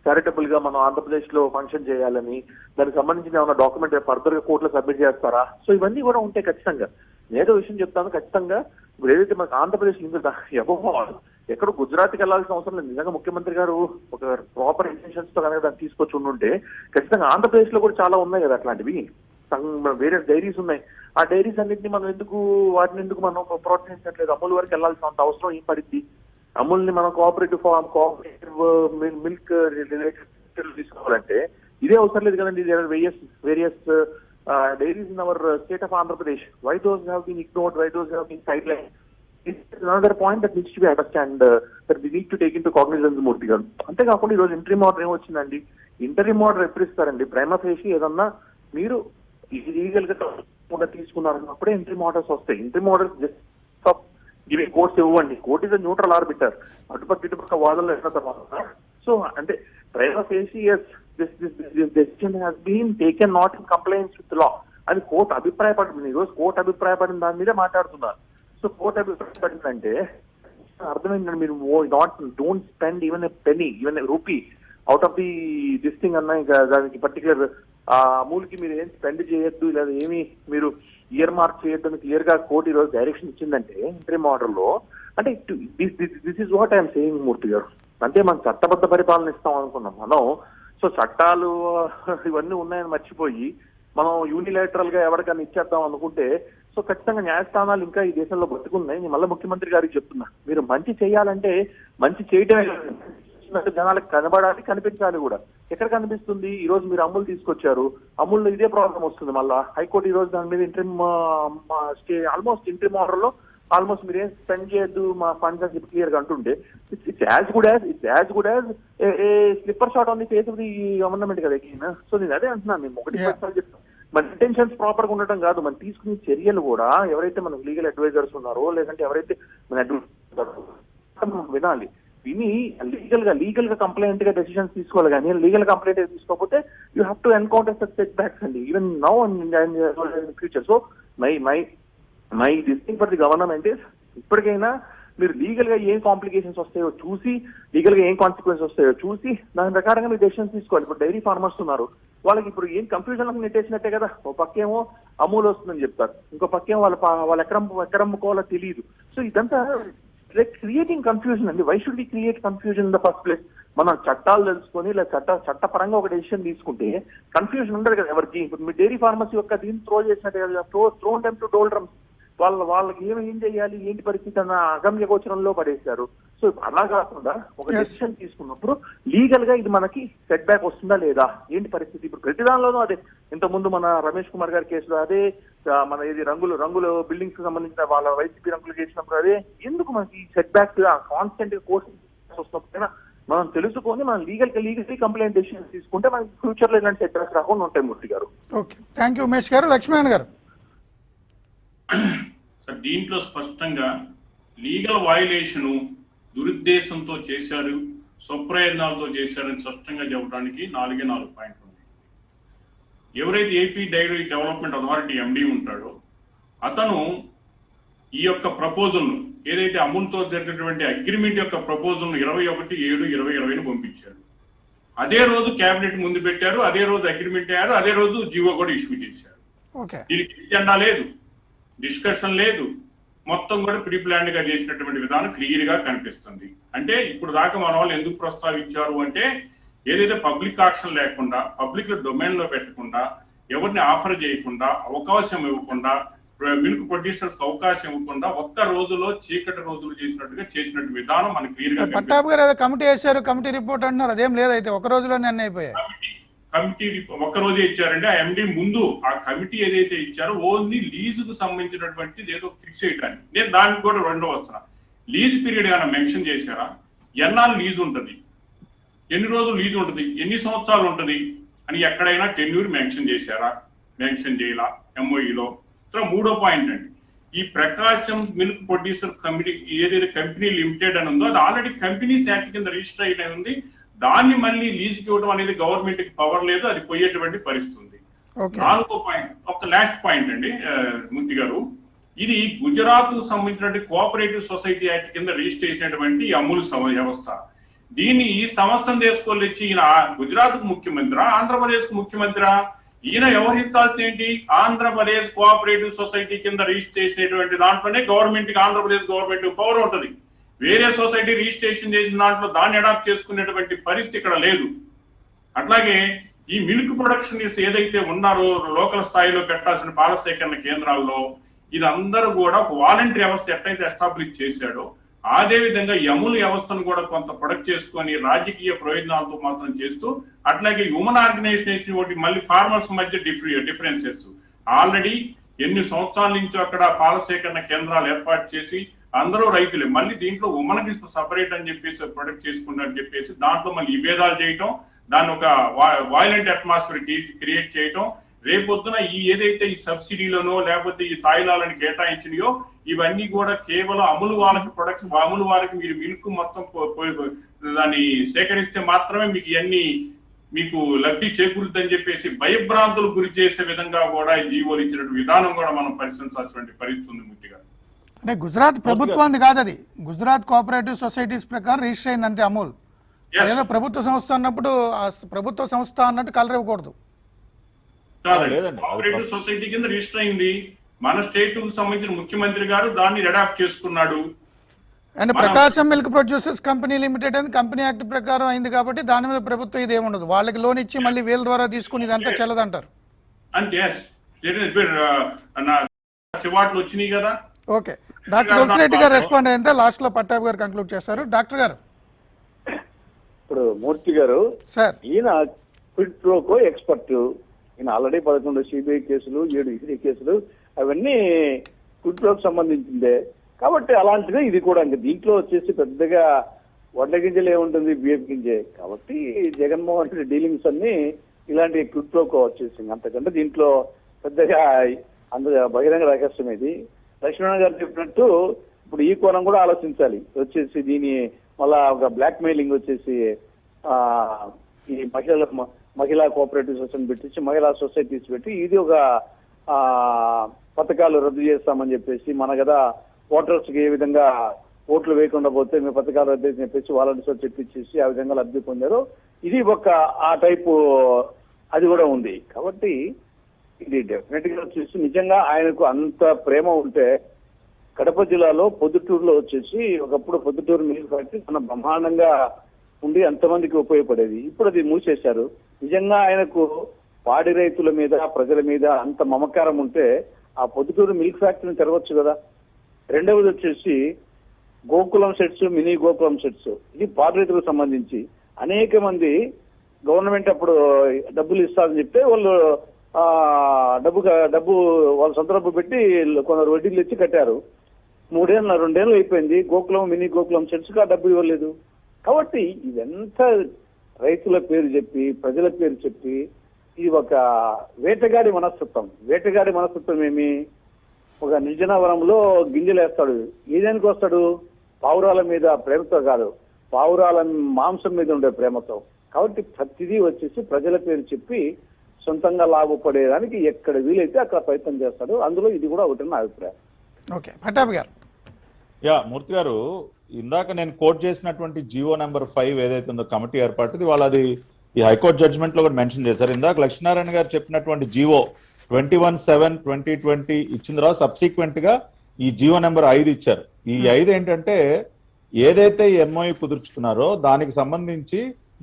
చారిటబుల్ గా మనం ఆంధ్రప్రదేశ్ లో ఫంక్షన్ చేయాలని దానికి సంబంధించిన ఏమన్నా డాక్యుమెంట్ ఫర్దర్ గా కోర్టులో సబ్మిట్ చేస్తారా? సో ఇవన్నీ కూడా ఉంటాయి ఖచ్చితంగా. నేదో విషయం చెప్తాను, ఖచ్చితంగా ఇప్పుడు ఏదైతే మనకు ఆంధ్రప్రదేశ్ ఎక్కడో గుజరాత్కి వెళ్లాల్సిన అవసరం లేదు. నిజంగా ముఖ్యమంత్రి గారు ఒక ప్రాపర్ ఇంటెన్షన్స్ తో కనుక దాన్ని తీసుకొచ్చి ఉండుంటే ఖచ్చితంగా ఆంధ్రప్రదేశ్ లో కూడా చాలా ఉన్నాయి కదా అట్లాంటివి. వేరే డైరీస్ ఉన్నాయి. ఆ డైరీస్ అన్నింటినీ మనం వాటిని ఎందుకు మనం ప్రోత్సహించట్లేదు? అమూల్ వరకు వెళ్లాల్సినంత అవసరం ఏం పడింది? అమూల్ ని మనం కోఆపరేటివ్ మిల్క్ రిలేటెడ్ తీసుకోవాలంటే ఇదే అవసరం లేదు కదండి. Various dairies in our state of Andhra Pradesh. Why those have been ignored? Why those have been sidelined? It's another point that needs to be understand that we need to take into cognizance Murthy గారు. అంతేకాకుండా ఈరోజు interim order ఏమొచ్చిందండి, interim order ఎప్పుడు ఇస్తారండి? Prima facie ఏదన్నా మీరు legal గా తీసుకున్నారన్నప్పుడే ఇంటరీమ్ ఆర్డర్స్ వస్తాయి. ఇంటరీమ్ ఆర్డర్స్ జస్ట్ ఇవి కోర్ట్స్ ఇవ్వండి. Court is neutral arbiter. అటుపక్క ఇటుపక్క వాదనలు అయిన తర్వాత సో అంటే prima facie this decision has been taken not in compliance with the law అని కోర్టు అభిప్రాయపడింది. ఈరోజు కోర్టు అభిప్రాయపడిన దాని మీదే మాట్లాడుతున్నారు. సో కోర్టు అభిప్రాయపడిందంటే అర్థమైందండి, మీరు don't spend even a penny, even a rupee out of the this thing అన్న. ఇంకా దానికి పర్టికులర్ అమూల్కి మీరు ఏం స్పెండ్ చేయొద్దు, లేదా ఏమి మీరు ఇయర్ మార్క్ చేయొద్దు అని క్లియర్ గా కోర్టు ఈరోజు డైరెక్షన్ ఇచ్చిందంటే ఇంటరీమ్ ఆర్డర్ లో, అంటే this is what I'm saying Murthy గారు. అంటే మనం చట్టబద్ధ పరిపాలన ఇస్తాం అనుకున్నాం మనం. సో చట్టాలు ఇవన్నీ ఉన్నాయని మర్చిపోయి మనం యూనిలేటరల్ గా ఎవరికైనా ఇచ్చేద్దాం అనుకుంటే సో ఖచ్చితంగా న్యాయస్థానాలు ఇంకా ఈ దేశంలో బతుకున్నాయి. నేను మళ్ళీ ముఖ్యమంత్రి గారికి చెప్తున్నా, మీరు మంచి చేయాలంటే మంచి చేయటమే జనాలకు కనబడాలి, కనిపించాలి కూడా. ఎక్కడ కనిపిస్తుంది? ఈ రోజు మీరు అమూల్ తీసుకొచ్చారు, అమూల్లో ఇదే ప్రాబ్లం వస్తుంది. మళ్ళా హైకోర్టు ఈ రోజు దాని మీద ఇంటరీమ్ ఆల్మోస్ట్ ఇంటరీమ్ ఆర్డర్ లో ఆల్మోస్ట్ మీరేం స్పెండ్ చేయొద్దు మా ఫండ్స్ అని చెప్పి క్లియర్ గా అంటుండే it's as good as a slipper shot on the face of the government కదా. సో నేను అదే అంటున్నాను, నేను ఒకటి చెప్తాను, మన ఇంటెన్షన్స్ ప్రాపర్ గా ఉండటం కాదు, మనం తీసుకునే చర్యలు కూడా ఎవరైతే మనకు లీగల్ అడ్వైజర్స్ ఉన్నారో, లేదంటే ఎవరైతే మన అడ్వైజర్ వినాలి. విని లీగల్ గా కంప్లైంట్ గా డెసిషన్స్ తీసుకోవాలి. కానీ లీగల్ కంప్లైంట్ తీసుకోకపోతే you have to encounter such setbacks అండి, even now and future. So my this thing for the government is, ఇప్పటికైనా మీరు లీగల్ గా ఏం కాంప్లికేషన్స్ వస్తాయో చూసి, లీగల్ గా ఏం కాన్సిక్వెన్స్ వస్తాయో చూసి దాని ప్రకారంగా మీరు డెసిషన్స్ తీసుకోవాలి. ఇప్పుడు డైరీ ఫార్మర్స్ ఉన్నారు, వాళ్ళకి ఇప్పుడు ఏం కన్ఫ్యూజన్ నెట్టేసినట్టే కదా. ఒక పక్కేమో అమూల్ వస్తుందని చెప్తారు, ఇంకో పక్కేమో వాళ్ళు ఎక్కడ అమ్ముకోవాలో తెలియదు. సో ఇదంతా క్రియేటింగ్ కన్ఫ్యూజన్ అండి. Why should we create confusion in the first place? మనం చట్టాలు తెలుసుకొని లేదా చట్టపరంగా ఒక డెసిషన్ తీసుకుంటే కన్ఫ్యూజన్ ఉండదు కదా ఎవరికి. ఇప్పుడు మీ డైరీ ఫార్మసీ యొక్క దీన్ని త్రో చేసినట్టే కదా, త్రో టైమ్ టు డోల్డ్రమ్స్. వాళ్ళకి ఏం చేయాలి, ఏంటి పరిస్థితి అన్న అగమ్య గోచరంలో పడేశారు. సో అలా కాకుండా ఒక డెసిషన్ తీసుకున్నప్పుడు లీగల్ గా ఇది మనకి సెట్ బ్యాక్ వస్తుందా లేదా, ఏంటి పరిస్థితి. ఇప్పుడు ప్రతి దానిలోనూ అదే, ఇంతకుముందు మన రమేష్ కుమార్ గారి కేసులో అదే, మన ఇది రంగులు బిల్డింగ్స్ కి సంబంధించిన వాళ్ళ వైసీపీ రంగులు చేసినప్పుడు అదే. ఎందుకు మనకి సెట్ బ్యాక్ కాన్స్టెంట్ కోర్స్ వస్తున్నప్పుడైనా మనం తెలుసుకొని మనం లీగల్లీ కంప్లైంట్ డెసిషన్స్ తీసుకుంటే మనకి ఫ్యూచర్ లో ఇలాంటి సెట్ బ్యాక్స్ రాకుండా ఉంటాయి. మూర్తి గారు ఓకే, థ్యాంక్ యూ. ఉమేష్ గారు. లక్ష్మణ్ గారు. దీంట్లో స్పష్టంగా లీగల్ వయలేషన్ దురుద్దేశంతో చేశారు, స్వప్రయత్నాలతో చేశారని స్పష్టంగా చెప్పడానికి 4 పాయింట్లు ఉన్నాయి. ఎవరైతే ఏపీ డైరీ డెవలప్మెంట్ అథారిటీ ఎండి ఉంటాడో అతను ఈ యొక్క ప్రపోజల్ ఏదైతే అమూల్తో జరిగినటువంటి అగ్రిమెంట్ యొక్క ప్రపోజల్ 21/7/2020 పంపించారు. అదే రోజు కేబినెట్ ముందు పెట్టారు, అదే రోజు అగ్రిమెంట్ అయ్యారు, అదే రోజు జీవో కూడా ఇష్యూ చేశారు. దీనికి ఎజెండా లేదు, డిస్కషన్ లేదు, మొత్తం కూడా ప్రీ ప్లాన్డ్ గా చేసినటువంటి విధానం క్లియర్ గా కనిపిస్తుంది. అంటే ఇప్పుడు దాకా మన వాళ్ళు ఎందుకు ప్రస్తావించారు అంటే, ఏదైతే పబ్లిక్ ఆక్షన్ లేకుండా, పబ్లిక్ డొమైన్ లో పెట్టకుండా, ఎవరిని ఆఫర్ చేయకుండా, అవకాశం ఇవ్వకుండా, మిల్క్ ప్రొడ్యూసర్స్ అవకాశం ఇవ్వకుండా ఒక్క రోజులో చీకటి రోజులు చేసినట్టు విధానం మనకి క్లియర్ గా పట్టాభి గారు కమిటీ వేశారు, కమిటీ రిపోర్ట్ అంటున్నారు, అదేం లేదు. అయితే ఒక రోజులోనే అన్ని అయిపోయాయి. కమిటీ ఒక్క రోజే ఇచ్చారంటే ఆ ఎండి ముందు ఆ కమిటీ ఏదైతే ఇచ్చారో ఓన్లీ లీజుకు సంబంధించినటువంటిది ఏదో ఫిక్స్ చేయడానికి. నేను దానికి కూడా వస్తున్నా. లీజ్ పీరియడ్ ఏమైనా మెన్షన్ చేశారా? ఎన్నాళ్ళు లీజ్ ఉంటుంది, ఎన్ని రోజులు లీజ్ ఉంటుంది, ఎన్ని సంవత్సరాలు ఉంటుంది అని ఎక్కడైనా టెన్యూర్ మెన్షన్ చేశారా? మెన్షన్ చేయాల ఎంఓఈలో. మూడో పాయింట్ అండి, ఈ ప్రకాశం మిల్క్ ప్రొడ్యూసర్ కమిటీ ఏదైతే కంపెనీ లిమిటెడ్ అని ఉందో అది ఆల్రెడీ కంపెనీస్ యాక్ట్ కింద రిజిస్టర్ అయి ఉంది. దాన్ని మళ్ళీ లీజుకి ఇవ్వడం అనేది గవర్నమెంట్ కి పవర్ లేదు, అది పోయేటువంటి పరిస్థితి ఉంది. 4వ పాయింట్, ఒక లాస్ట్ పాయింట్ అండి మూర్తి గారు, ఇది గుజరాత్ కు సంబంధించినటువంటి కోఆపరేటివ్ సొసైటీ యాక్ట్ కింద రిజిస్టర్ చేసినటువంటి అమూల్ వ్యవస్థ. దీన్ని ఈ సంస్థను తీసుకొని వచ్చి ఈయన గుజరాత్ కు ముఖ్యమంత్రి, ఆంధ్రప్రదేశ్ కు ముఖ్యమంత్రి, ఈయన వ్యవహరించాల్సిన ఏంటి? ఆంధ్రప్రదేశ్ కోఆపరేటివ్ సొసైటీ కింద రిజిస్టర్ చేసినటువంటి దాంట్లోనే గవర్నమెంట్ కి, ఆంధ్రప్రదేశ్ గవర్నమెంట్ పవర్ ఉంటుంది. వేరే సొసైటీ రిజిస్ట్రేషన్ చేసిన దాంట్లో దాన్ని అడాప్ట్ చేసుకునేటువంటి పరిస్థితి ఇక్కడ లేదు. అట్లాగే ఈ మిల్క్ ప్రొడక్షన్ ఏదైతే ఉన్నారో లోకల్ స్థాయిలో పెట్టాల్సిన పాల సేకరణ కేంద్రాల్లో ఇదందరూ కూడా ఒక వాలంటరీ వ్యవస్థ ఎట్లయితే ఎస్టాబ్లిష్ చేశాడో అదే విధంగా ఈ అమూల్ వ్యవస్థను కూడా కొంత ప్రొడక్ట్ చేసుకొని రాజకీయ ప్రయోజనాలతో మాత్రం చేస్తూ, అట్లాగే హ్యూమన్ ఆర్గనైజేషన్ ఒకటి మళ్ళీ ఫార్మర్స్ మధ్య డిఫరెన్సెస్ ఆల్రెడీ ఎన్ని సంవత్సరాల నుంచి అక్కడ పాల సేకరణ కేంద్రాలు ఏర్పాటు చేసి అందరూ రైతులే, మళ్ళీ దీంట్లో ఉమెన్కి సపరేట్ అని చెప్పేసి ప్రొడక్ట్ చేసుకున్నారని చెప్పేసి దాంట్లో మళ్ళీ విభేదాలు చేయటం, దాన్ని ఒక వైలెంట్ అట్మాస్ఫియర్ క్రియేట్ చేయటం, రేపొద్దున ఈ ఏదైతే ఈ సబ్సిడీలను లేకపోతే ఈ తాయిలాలను కేటాయించినాయో ఇవన్నీ కూడా కేవలం అమలు వాళ్ళకి ప్రొడక్ట్స్, అమలు వారికి మీరు మిల్క్ మొత్తం దాన్ని సేకరిస్తే మాత్రమే మీకు ఇవన్నీ మీకు లబ్ధి చేకూరుద్దని చెప్పేసి భయభ్రాంతులు గురి చేసే విధంగా కూడా ఈ జీవోలు ఇచ్చినటువంటి విధానం కూడా మనం పరిశీలించాల్సినటువంటి పరిస్థితి ఉంది ముట్టిగా. అంటే గుజరాత్ ప్రభుత్వాన్ని కాదు, అది గుజరాత్ కోఆపరేటివ్ సొసైటీస్ ప్రకారం రిజిస్టర్ అయింది అంతే అమూల్. ఏదో ప్రభుత్వ సంస్థ అన్నప్పుడు ఆ ప్రభుత్వ సంస్థ అన్నట్టు కలర్ ఇవ్వకూడదు. కోఆపరేటివ్ సొసైటీ కింద రిజిస్టర్ అయింది. మన స్టేట్ కు సంబంధించిన ముఖ్యమంత్రి గారు దాన్ని అడాప్ట్ చేసుకున్నాడు. And Prakasam milk producers company limited అని కంపెనీ యాక్ట్ ప్రకారం అయింది కాబట్టి దాని మీద ప్రభుత్వం ఇది ఏముండదు. వాళ్ళకి లోన్ ఇచ్చి మళ్ళీ వీళ్ళ ద్వారా తీసుకుని ఇదంతా చెల్లదంటారు. అంటే చివాట్లు వచ్చినాయి కదా. ఓకే, డాక్టర్ తులసిరెడ్డి గారు రెస్పాండ్ అయ్యింటే లాస్ట్ లో పట్టాభి గారు కంక్లూడ్ చేస్తారు. డాక్టర్ గారు. ఇప్పుడు మూర్తి గారు సార్, ఈయన క్విడ్ ప్రోకో ఎక్స్పర్ట్. ఈయన ఆల్రెడీ 11 సిబిఐ కేసులు, 7 ఈడీ కేసులు, అవన్నీ క్విడ్ ప్రోకు సంబంధించిందే కాబట్టి అలాంటిదే ఇది కూడా. ఇంకా దీంట్లో వచ్చేసి పెద్దగా వడ్ల గింజలు ఏముంటుంది, బియ్యం గింజే కాబట్టి జగన్మోహన్ రెడ్డి డీలింగ్స్ అన్ని ఇలాంటి క్విడ్ ప్రోకో వచ్చేసింది. అంతకంటే దీంట్లో పెద్దగా బహిరంగ రహస్యం ఇది. లక్ష్మణ గారు చెప్పినట్టు ఇప్పుడు ఈ కోణం కూడా ఆలోచించాలి. వచ్చేసి దీని మళ్ళా ఒక బ్లాక్ మెయిలింగ్ వచ్చేసి ఈ మహిళా కోఆపరేటివ్ సొసైటీ పెట్టించి మహిళా సొసైటీస్ పెట్టి ఇది ఒక పథకాలు రద్దు చేస్తామని చెప్పేసి మన కదా ఓటర్స్ కి ఏ విధంగా ఓట్లు వేయకుండా పోతే మీ పథకాలు రద్దు అని చెప్పేసి వాలంటీర్స్ చెప్పించేసి ఆ విధంగా లబ్ధి పొందారు. ఇది ఒక ఆ టైపు అది కూడా ఉంది. కాబట్టి ఇది డెఫినెట్ గా వచ్చేసి నిజంగా ఆయనకు అంత ప్రేమ ఉంటే కడప జిల్లాలో పొద్దుటూరులో వచ్చేసి ఒకప్పుడు పొద్దుటూరు మిల్క్ ఫ్యాక్టరీ మన బ్రహ్మాండంగా ఉండి అంతమందికి ఉపయోగపడేది. ఇప్పుడు అది మూసేశారు. నిజంగా ఆయనకు పాడి రైతుల మీద ప్రజల మీద అంత మమకారం ఉంటే ఆ పొద్దుటూరు మిల్క్ ఫ్యాక్టరీని తెరవచ్చు కదా. రెండవది వచ్చేసి Gokulam sets, mini Gokulam sets, ఇది పాడి రైతులకు సంబంధించి అనేక మంది గవర్నమెంట్ అప్పుడు డబ్బులు ఇస్తారని చెప్తే వాళ్ళు డబ్బు వాళ్ళ సొంత డబ్బు పెట్టి కొందరు వడ్డీలు ఇచ్చి కట్టారు. 2 ఏళ్ళు అయిపోయింది. గోకులం, మినీ గోకులం సెట్స్ గా డబ్బు ఇవ్వలేదు. కాబట్టి ఇదంతా రైతుల పేరు చెప్పి ప్రజల పేరు చెప్పి ఇది ఒక వేటగాడి మనస్తత్వం. వేటగాడి మనస్తత్వం ఏమి, ఒక నిర్జనవనంలో గింజలు వేస్తాడు. ఏదానికి వస్తాడు? పావురాల మీద ప్రేమతో కాదు, పావురాల మాంసం మీద ఉండే ప్రేమతో. కాబట్టి ప్రతిదీ వచ్చేసి ప్రజల పేరు చెప్పి సొంతంగా లాభపడేదానికి ఎక్కడ వీలైతే అక్కడ ప్రయత్నం చేస్తాడు. అందులో ఇది కూడా ఒకటి నా అభిప్రాయం. ఓకే, పట్టాభి గారు. మూర్తి గారు, ఇందాక నేను కోట్ చేసినటువంటి జియో నెంబర్ 5 ఏదైతే ఉందో కమిటీ ఏర్పాటుది, వాళ్ళు అది ఈ హైకోర్టు జడ్జిమెంట్ లో కూడా మెన్షన్ చేశారు. ఇందాక లక్ష్మీనారాయణ గారు చెప్పినటువంటి జియో 21/7/2020 ఇచ్చిన తర్వాత సబ్సిక్వెంట్ గా ఈ జియో నెంబర్ 5 ఇచ్చారు. ఈ 5 ఏంటంటే ఏదైతే ఎంఓయూ కుదుర్చుకున్నారో దానికి సంబంధించి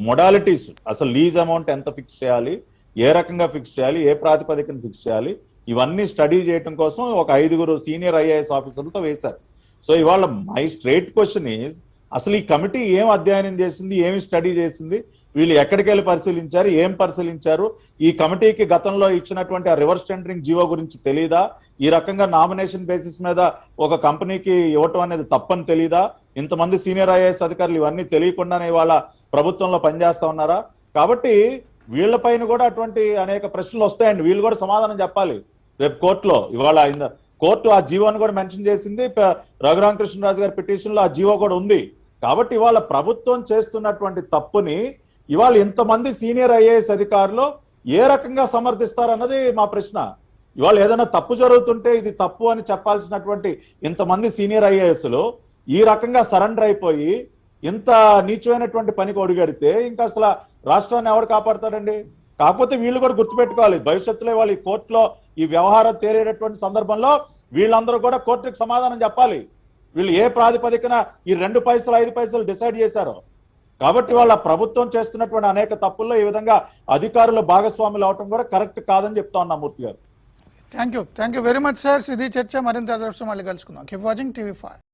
మొడాలిటీస్, అసలు లీజ్ అమౌంట్ ఎంత ఫిక్స్ చేయాలి, ఏ రకంగా ఫిక్స్ చేయాలి, ఏ ప్రాతిపదికన ఫిక్స్ చేయాలి, ఇవన్నీ స్టడీ చేయడం కోసం ఒక 5 సీనియర్ ఐఏఎస్ ఆఫీసర్లతో వేశారు. సో ఇవాళ మై స్ట్రైట్ క్వశ్చన్ ఈజ్, అసలు ఈ కమిటీ ఏం అధ్యయనం చేసింది, ఏమి స్టడీ చేసింది, వీళ్ళు ఎక్కడికి వెళ్ళి పరిశీలించారు, ఏం పరిశీలించారు, ఈ కమిటీకి గతంలో ఇచ్చినటువంటి ఆ రివర్స్ టెండరింగ్ జీవో గురించి తెలీదా, ఈ రకంగా నామినేషన్ బేసిస్ మీద ఒక కంపెనీకి ఇవ్వటం అనేది తప్పని తెలీదా, ఇంతమంది సీనియర్ ఐఏఎస్ అధికారులు ఇవన్నీ తెలియకుండానే ఇవాళ ప్రభుత్వంలో పనిచేస్తా ఉన్నారా? కాబట్టి వీళ్ళపైన కూడా అటువంటి అనేక ప్రశ్నలు వస్తాయండి. వీళ్ళు కూడా సమాధానం చెప్పాలి రేపు కోర్టులో. ఇవాళ కోర్టు ఆ జీవోని కూడా మెన్షన్ చేసింది. రఘురామకృష్ణరాజు గారి పిటిషన్ లో ఆ జీవో కూడా ఉంది. కాబట్టి ఇవాళ ప్రభుత్వం చేస్తున్నటువంటి తప్పుని ఇవాళ ఇంతమంది సీనియర్ ఐఏఎస్ అధికారులు ఏ రకంగా సమర్థిస్తారన్నది మా ప్రశ్న. ఇవాళ ఏదైనా తప్పు జరుగుతుంటే ఇది తప్పు అని చెప్పాల్సినటువంటి ఇంతమంది సీనియర్ ఐఏఎస్లు ఈ రకంగా సరెండర్ అయిపోయి ఇంత నీచమైనటువంటి పనికి ఒడిగడితే ఇంకా అసలు రాష్ట్రాన్ని ఎవరు కాపాడతాడండి? కాకపోతే వీళ్ళు కూడా గుర్తుపెట్టుకోవాలి, భవిష్యత్తులో వాళ్ళు ఈ కోర్టులో ఈ వ్యవహారం తేలేటటువంటి సందర్భంలో వీళ్ళందరూ కూడా కోర్టుకు సమాధానం చెప్పాలి. వీళ్ళు ఏ ప్రాతిపదికన ఈ 2 పైసలు 5 పైసలు డిసైడ్ చేశారో. కాబట్టి వాళ్ళ ప్రభుత్వం చేస్తున్నటువంటి అనేక తప్పుల్లో ఈ విధంగా అధికారులు భాగస్వాములు అవటం కూడా కరెక్ట్ కాదని చెప్తా ఉన్నా మూర్తి గారు. Thank you very much sir. ఇది చర్చ మరింత మళ్ళీ కలుసుకుందాం. Keep watching TV5.